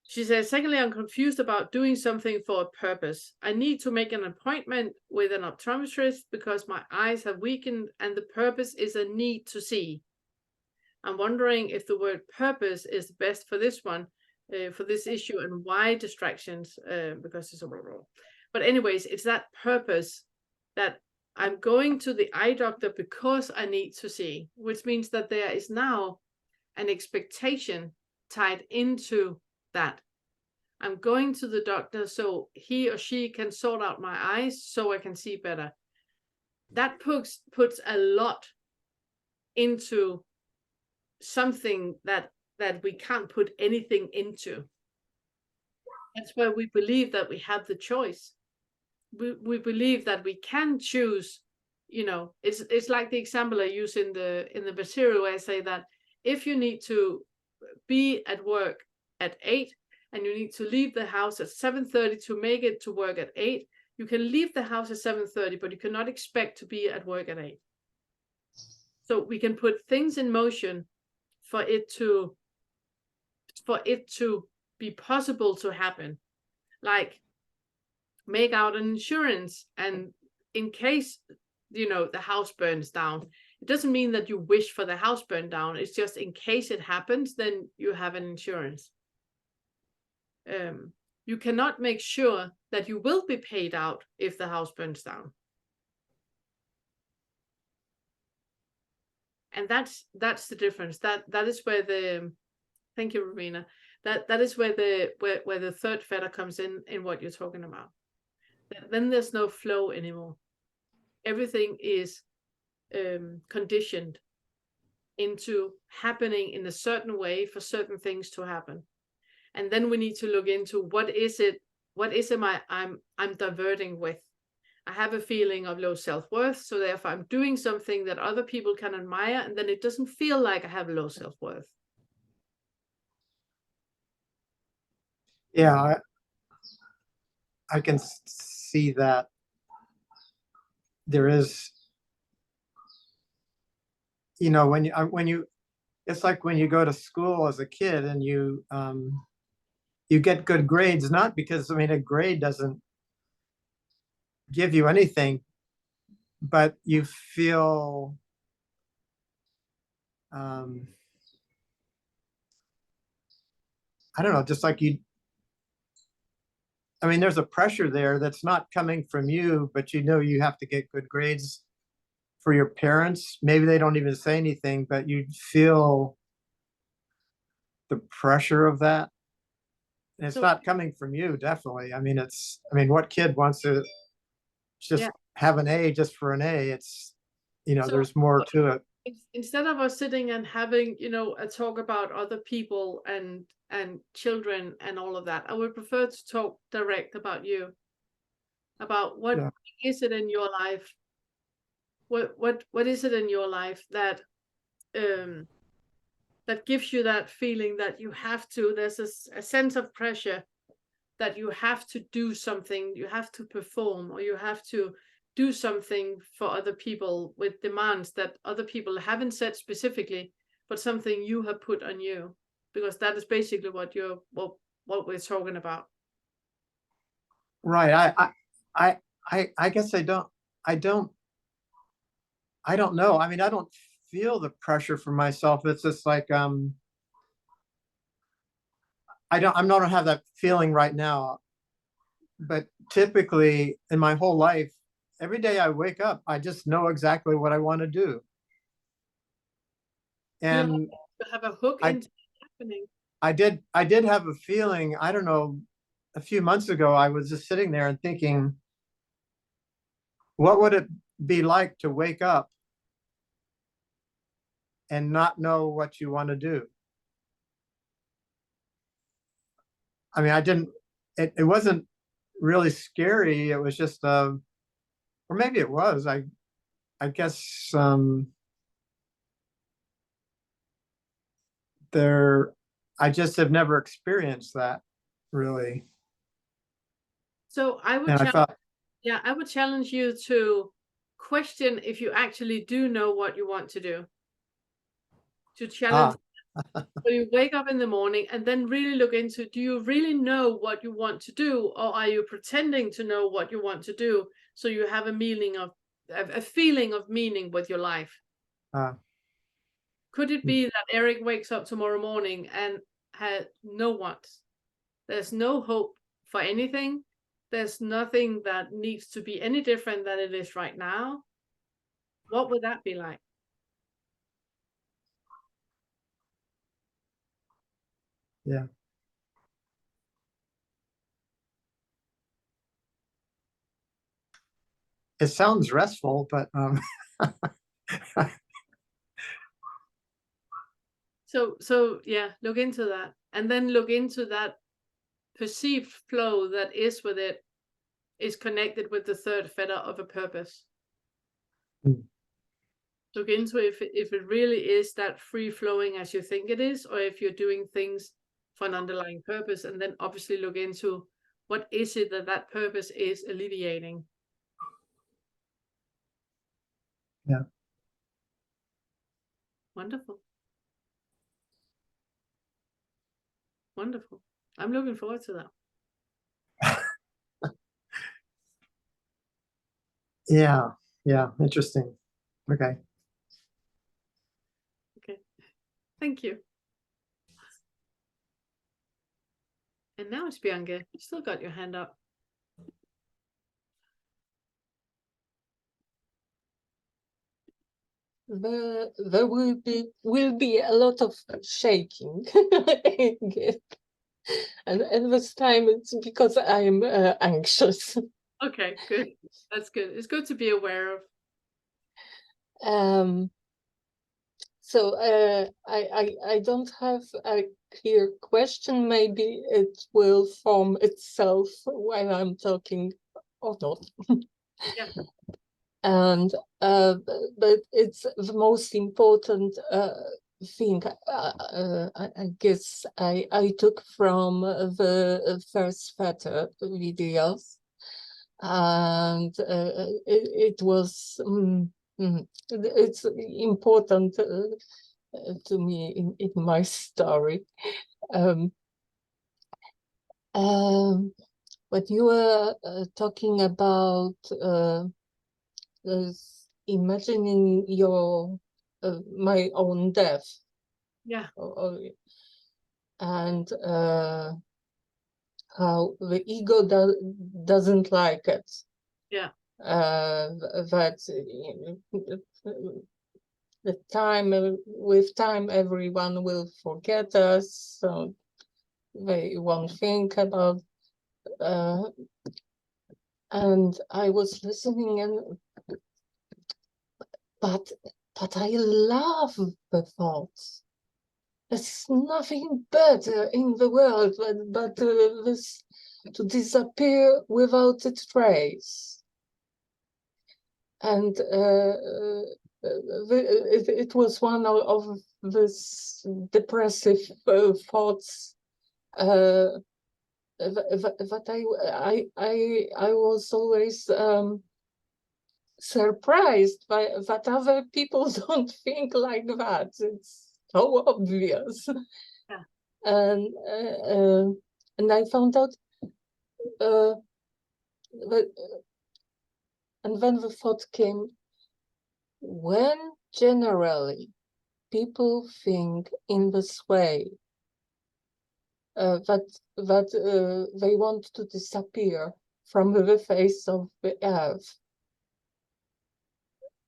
She says, secondly, I'm confused about doing something for a purpose. I need to make an appointment with an optometrist because my eyes have weakened and the purpose is a need to see. I'm wondering if the word purpose is best for this one, for this issue, and why distractions, because it's a. But anyways, it's that purpose that I'm going to the eye doctor because I need to see, which means that there is now an expectation tied into that. I'm going to the doctor so he or she can sort out my eyes so I can see better. That puts a lot into something that we can't put anything into. That's where we believe that we have the choice. We believe that we can choose. You know, it's like the example I use in the material where I say that if you need to be at work at 8 and you need to leave the house at 7:30 to make it to work at 8, you can leave the house at 7:30, but you cannot expect to be at work at 8. So we can put things in motion for it to be possible to happen, like make out an insurance, and in case, you know, the house burns down, it doesn't mean that you wish for the house burn down. It's just in case it happens, then you have an insurance. You cannot make sure that you will be paid out if the house burns down. And that's the difference. That is where the, thank you, Romina. That is where the third fetter comes in what you're talking about. Then there's no flow anymore. Everything is conditioned into happening in a certain way for certain things to happen. And then we need to look into what is it I'm diverting with. I have a feeling of low self-worth, so therefore I'm doing something that other people can admire, and then it doesn't feel like I have low self-worth. Yeah, I can see that there is, you know, when you it's like when you go to school as a kid and you get good grades, not because, I mean, a grade doesn't give you anything, but you feel I don't know, just like I mean, there's a pressure there that's not coming from you, but you know you have to get good grades for your parents. Maybe they don't even say anything, but you feel the pressure of that. And it's not coming from you, definitely. I mean, what kid wants to just have an A just for an A? It's, you know, there's more to it. Instead of us sitting and having, you know, a talk about other people and children and all of that, I would prefer to talk direct about you, about what is it in your life, what is it in your life that that gives you that feeling that you have to, there's a sense of pressure that you have to do something, you have to perform, or you have to do something for other people with demands that other people haven't said specifically, but something you have put on you, because that is basically what we're talking about. Right. I guess I don't know. I mean, I don't feel the pressure for myself. It's just like I don't have that feeling right now. But typically in my whole life, every day I wake up, I just know exactly what I want to do. And you have a hook into happening. I did have a feeling, I don't know, a few months ago, I was just sitting there and thinking, what would it be like to wake up and not know what you want to do? I mean, it wasn't really scary. It was just, or maybe it was, I guess, I just have never experienced that really. So I would I would challenge you to question if you actually do know what you want to do. To challenge, so you wake up in the morning and then really look into, do you really know what you want to do, or are you pretending to know what you want to do so you have a feeling of meaning with your life? Could it be that Eric wakes up tomorrow morning and had no wants? There's no hope for anything. There's nothing that needs to be any different than it is right now. What would that be like? Yeah. It sounds restful, but So yeah, look into that, and then look into that perceived flow that is with it, is connected with the third feather of a purpose. Look into if it really is that free flowing as you think it is, or if you're doing things for an underlying purpose, and then obviously look into what is it that purpose is alleviating. Yeah. Wonderful. Wonderful. I'm looking forward to that. Yeah. Interesting. Okay. Okay. Thank you. And now it's Bianca. You still got your hand up. There will be a lot of shaking. And this time it's because I'm anxious. Okay, good. That's good. It's good to be aware of. So I don't have a clear question. Maybe it will form itself while I'm talking or not. Yeah. And but it's the most important thing I guess I took from the first Fetter videos, and it was it's important to me in my story. But you were talking about imagining your my own death. Yeah. And how the ego doesn't like it. Yeah. That the time with time everyone will forget us, so they won't think about. And I was listening, and but I love the thoughts. There's nothing better in the world but this to disappear without a trace. And it was one of these depressive thoughts that I was always surprised by that other people don't think like that. It's so obvious. Yeah. And I found out that, and then the thought came, when generally people think in this way, that they want to disappear from the face of the earth,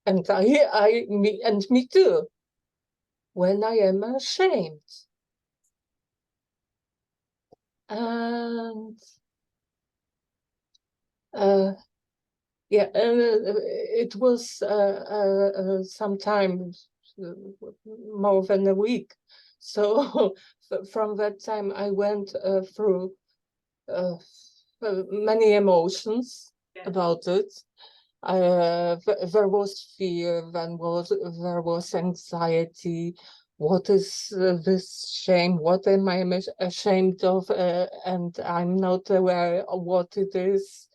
and me too, when I am ashamed. And yeah, it was sometimes more than a week. So from that time, I went through many emotions about it. There was fear, then there was anxiety. What is this shame? What am I ashamed of? And I'm not aware of what it is.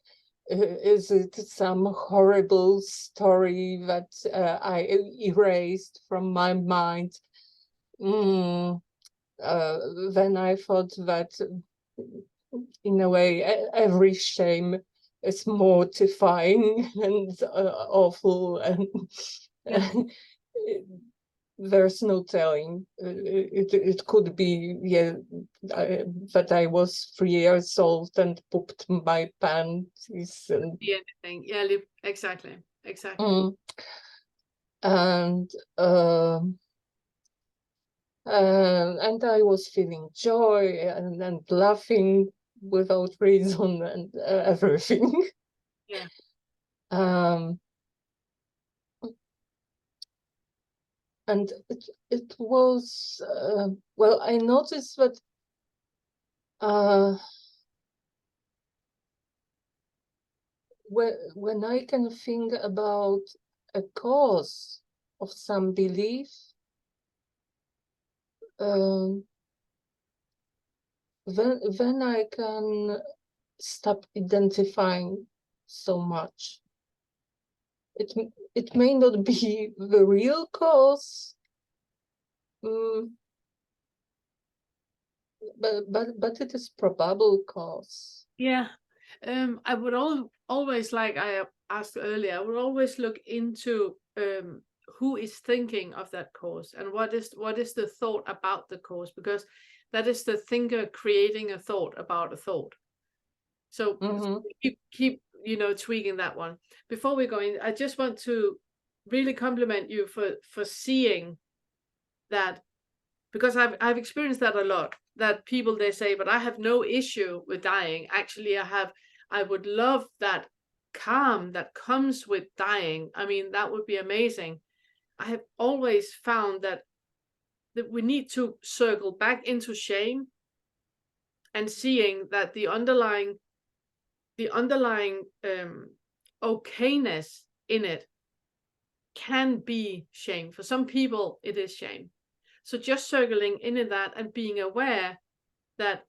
Is it some horrible story that I erased from my mind? Then I thought that in a way every shame is mortifying and awful, and there's no telling. It could be that I was 3 years old and pooped my pants and Be anything. Yeah, exactly. and I was feeling joy and laughing without reason and everything. Yeah. Um, and it was, well, I noticed that when I can think about a cause of some belief, then I can stop identifying so much. It may not be the real cause, but it is probable cause. Yeah. I would always, like I asked earlier, I would always look into who is thinking of that cause and what is the thought about the cause, because that is the thinker creating a thought about a thought. So keep tweaking that one. Before we go in, I just want to really compliment you for seeing that, because I've experienced that a lot, that people, they say, but I have no issue with dying. Actually, I would love that calm that comes with dying. I mean, that would be amazing. I have always found that we need to circle back into shame and seeing that the underlying okayness in it can be shame. For some people, it is shame. So just circling in that and being aware that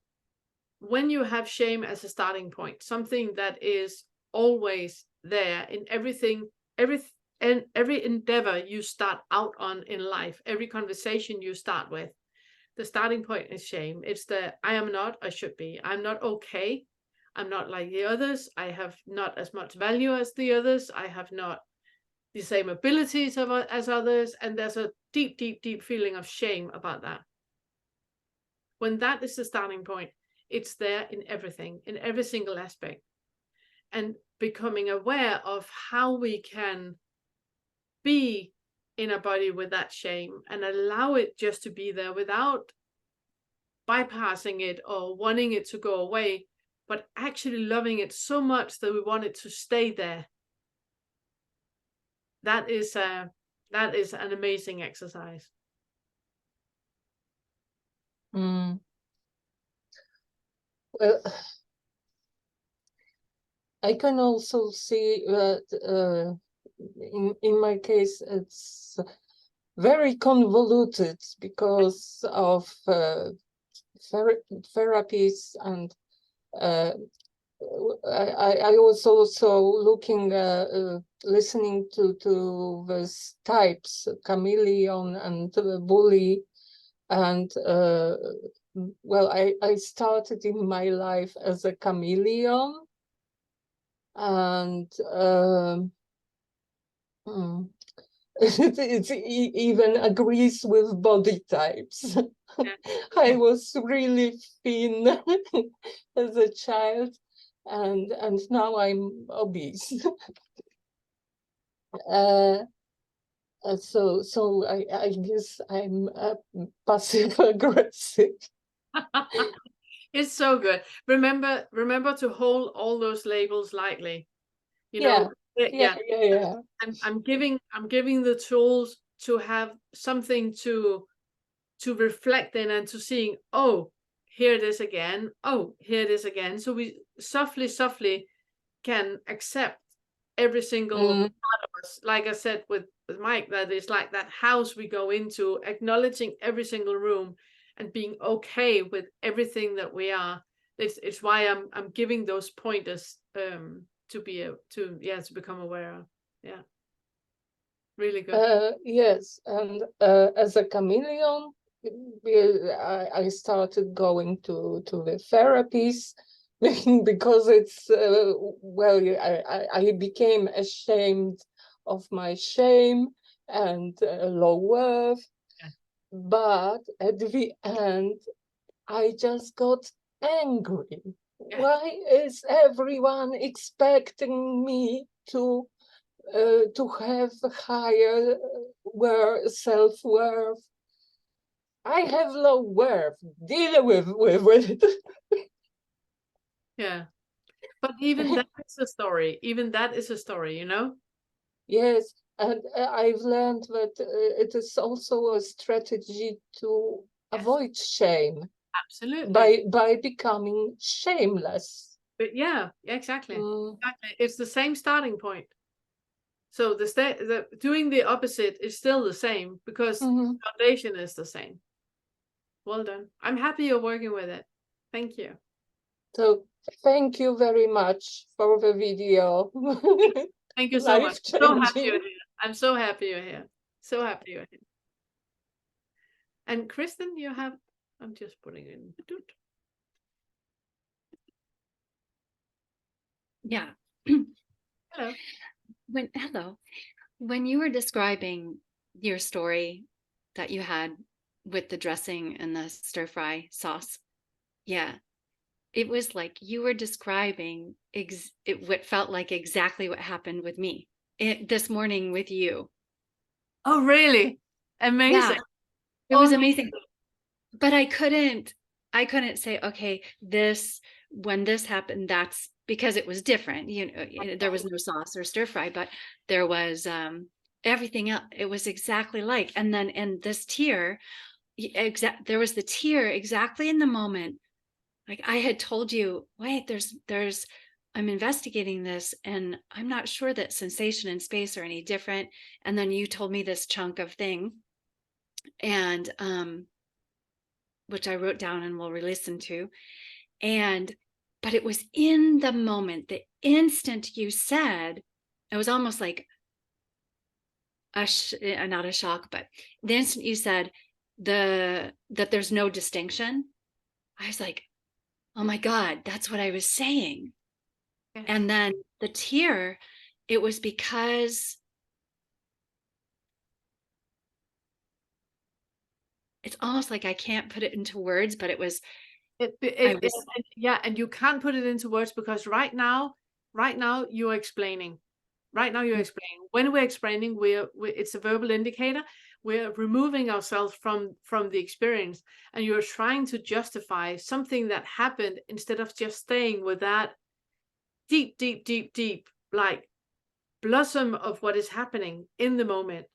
when you have shame as a starting point, something that is always there in everything, every endeavor you start out on in life, every conversation you start with, the starting point is shame. It's the I am not, I should be. I'm not okay. I'm not like the others. I have not as much value as the others. I have not the same abilities as others. And there's a deep, deep, deep feeling of shame about that. When that is the starting point, it's there in everything, in every single aspect. And becoming aware of how we can be in a body with that shame and allow it just to be there without bypassing it or wanting it to go away, but actually loving it so much that we want it to stay there. That is an amazing exercise. Well, I can also see that in my case it's very convoluted because of therapies, and I was also looking, listening to these types, chameleon and bully, and well, I started in my life as a chameleon, and it even agrees with body types. I was really thin as a child, and now I'm obese. So I guess I'm passive aggressive. It's so good. Remember to hold all those labels lightly. Yeah. I'm giving the tools to have something to reflect in and to seeing, oh, here it is again. Oh, here it is again. So we softly can accept every single part of us. Like I said with Mike, that is like that house we go into, acknowledging every single room and being okay with everything that we are. It's why I'm giving those pointers to become aware of. Yeah, really good. Yes, and as a chameleon, I started going to the therapies because it's well, I became ashamed of my shame and low worth, but at the end, I just got angry. Why is everyone expecting me to to have a higher self-worth. I have low worth. Deal with it. Yeah. But even that is a story. Even that is a story, you know? Yes, and I've learned that it is also a strategy to Yes. avoid shame Absolutely. by becoming shameless. But yeah, exactly. Mm. Exactly. It's the same starting point. So the doing the opposite is still the same because Mhm. foundation is the same. Well done. I'm happy you're working with it. Thank you. So thank you very much for the video. Thank you so much. Life So happy you're changing. here. I'm so happy you're here. So happy you're here. And Kristen, you have, I'm just putting in. Yeah. Hello. Hello. When you were describing your story that you had with the dressing and the stir fry sauce, yeah, it was like you were describing what felt like exactly what happened with me this morning with you. Oh, really? Amazing. Yeah, it was amazing. But I couldn't say, okay, when this happened, that's because it was different. You know, there was no sauce or stir fry, but there was everything else. It was exactly like, and then in this tear, there was the tear exactly in the moment. Like I had told you, wait, I'm investigating this and I'm not sure that sensation and space are any different. And then you told me this chunk of thing. And which I wrote down and will re-listen to. But it was in the moment, the instant you said, it was almost like not a shock, but the instant you said that there's no distinction, I was like, oh my God, that's what I was saying. Yes. And then the tear, it was because it's almost like I can't put it into words, but it was, yeah, and you can't put it into words because right now you're explaining. Right now you're explaining. When we're explaining, it's a verbal indicator. We're removing ourselves from the experience, and you're trying to justify something that happened instead of just staying with that deep, deep, deep, deep, like blossom of what is happening in the moment.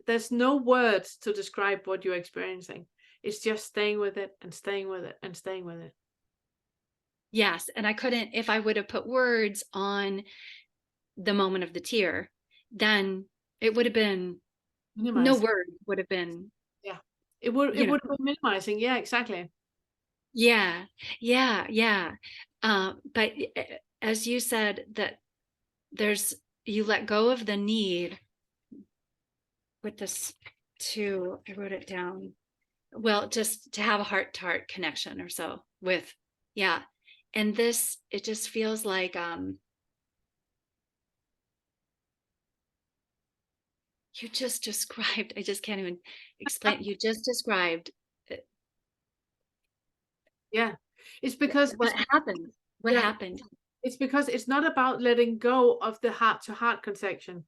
There's no words to describe what you're experiencing. It's just staying with it and staying with it and staying with it. yes. And I couldn't, if I would have put words on the moment of the tear, then it would have been no word would have been. Yeah, it would have been minimizing. Yeah, exactly. Yeah. But as you said, that you let go of the need with this too. I wrote it down. Well, just to have a heart-to-heart connection or so with, yeah. And this, it just feels like you just described, I just can't even explain. You just described. Yeah, it's because what happened. What happened? It's because it's not about letting go of the heart-to-heart connection.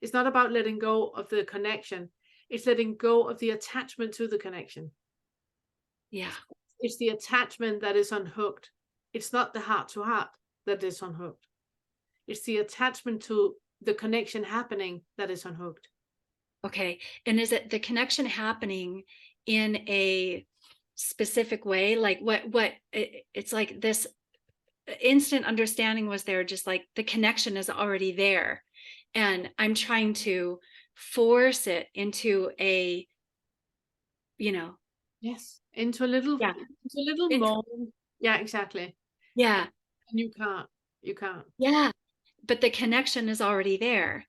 It's not about letting go of the connection. It's letting go of the attachment to the connection. Yeah. It's the attachment that is unhooked. It's not the heart-to-heart that is unhooked. It's the attachment to the connection happening that is unhooked. Okay. And is it the connection happening in a specific way? Like it's like this instant understanding was there, just like the connection is already there. And I'm trying to force it into a, yes, into a little mold. Yeah, exactly. Yeah. And you can't. Yeah. But the connection is already there.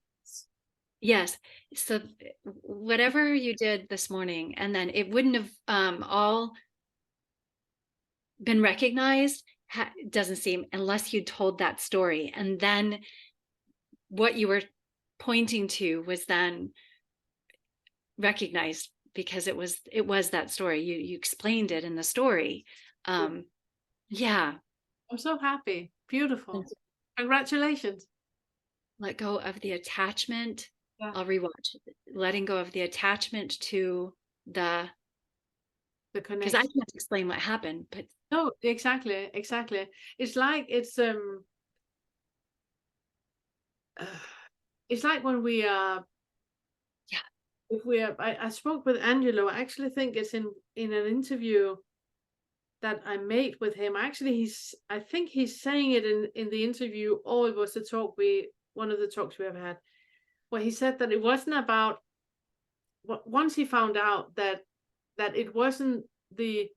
Yes. So whatever you did this morning, and then it wouldn't have all been recognized, doesn't seem, unless you told that story. And then what you were pointing to was then recognized because it was that story. You explained it in the story. Yeah. I'm so happy. Beautiful. Congratulations. let go of the attachment. Yeah. I'll rewatch letting go of the attachment to the because I connection. can't explain what happened, but No, exactly. It's like it's like when we are, yeah, if we are, I spoke with Angelo. I actually think it's in an interview that I made with him. Actually, I think he's saying it in the interview, or it was the talk one of the talks we ever had, where he said that it wasn't about, once he found out that it wasn't the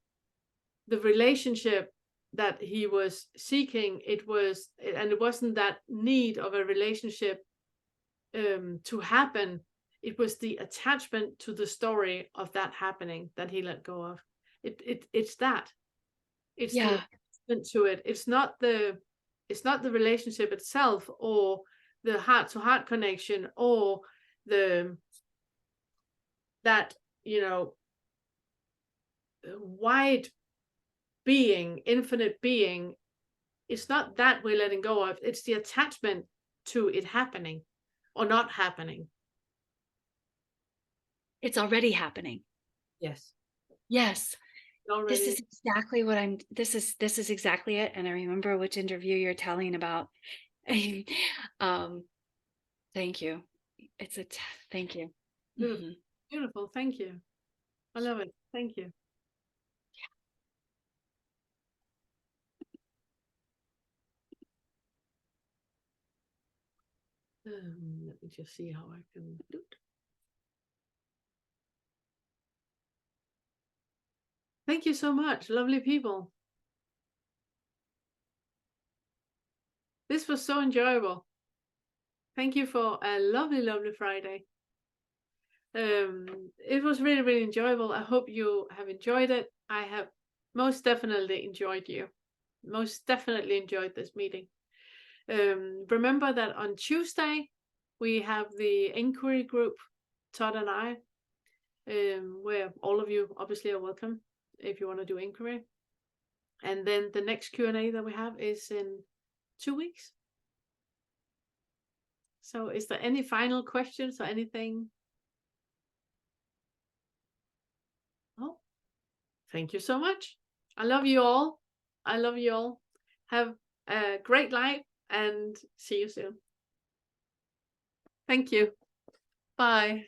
relationship that he was seeking, it wasn't that need of a relationship to happen. It was the attachment to the story of that happening that he let go of. It's that. It's the attachment to it. It's not the relationship itself, or the heart-to-heart connection, or that, wide being, infinite being. It's not that we're letting go of. It's the attachment to it happening or not happening. it's already happening. Yes. This is exactly what this is exactly it. And I remember which interview you're telling about. Thank you. Thank you. Beautiful. Beautiful. Thank you. I love it. Thank you. Let me just see how I can do it. Thank you so much, lovely people. This was so enjoyable. Thank you for a lovely, lovely Friday. It was really, really enjoyable. I hope you have enjoyed it. I have most definitely enjoyed you. Most definitely enjoyed this meeting. Remember that on Tuesday, we have the inquiry group, Todd and I, where all of you obviously are welcome if you want to do inquiry. And then the next Q&A that we have is in 2 weeks. So is there any final questions or anything? Oh, thank you so much. I love you all. I love you all. Have a great life and see you soon. Thank you. Bye.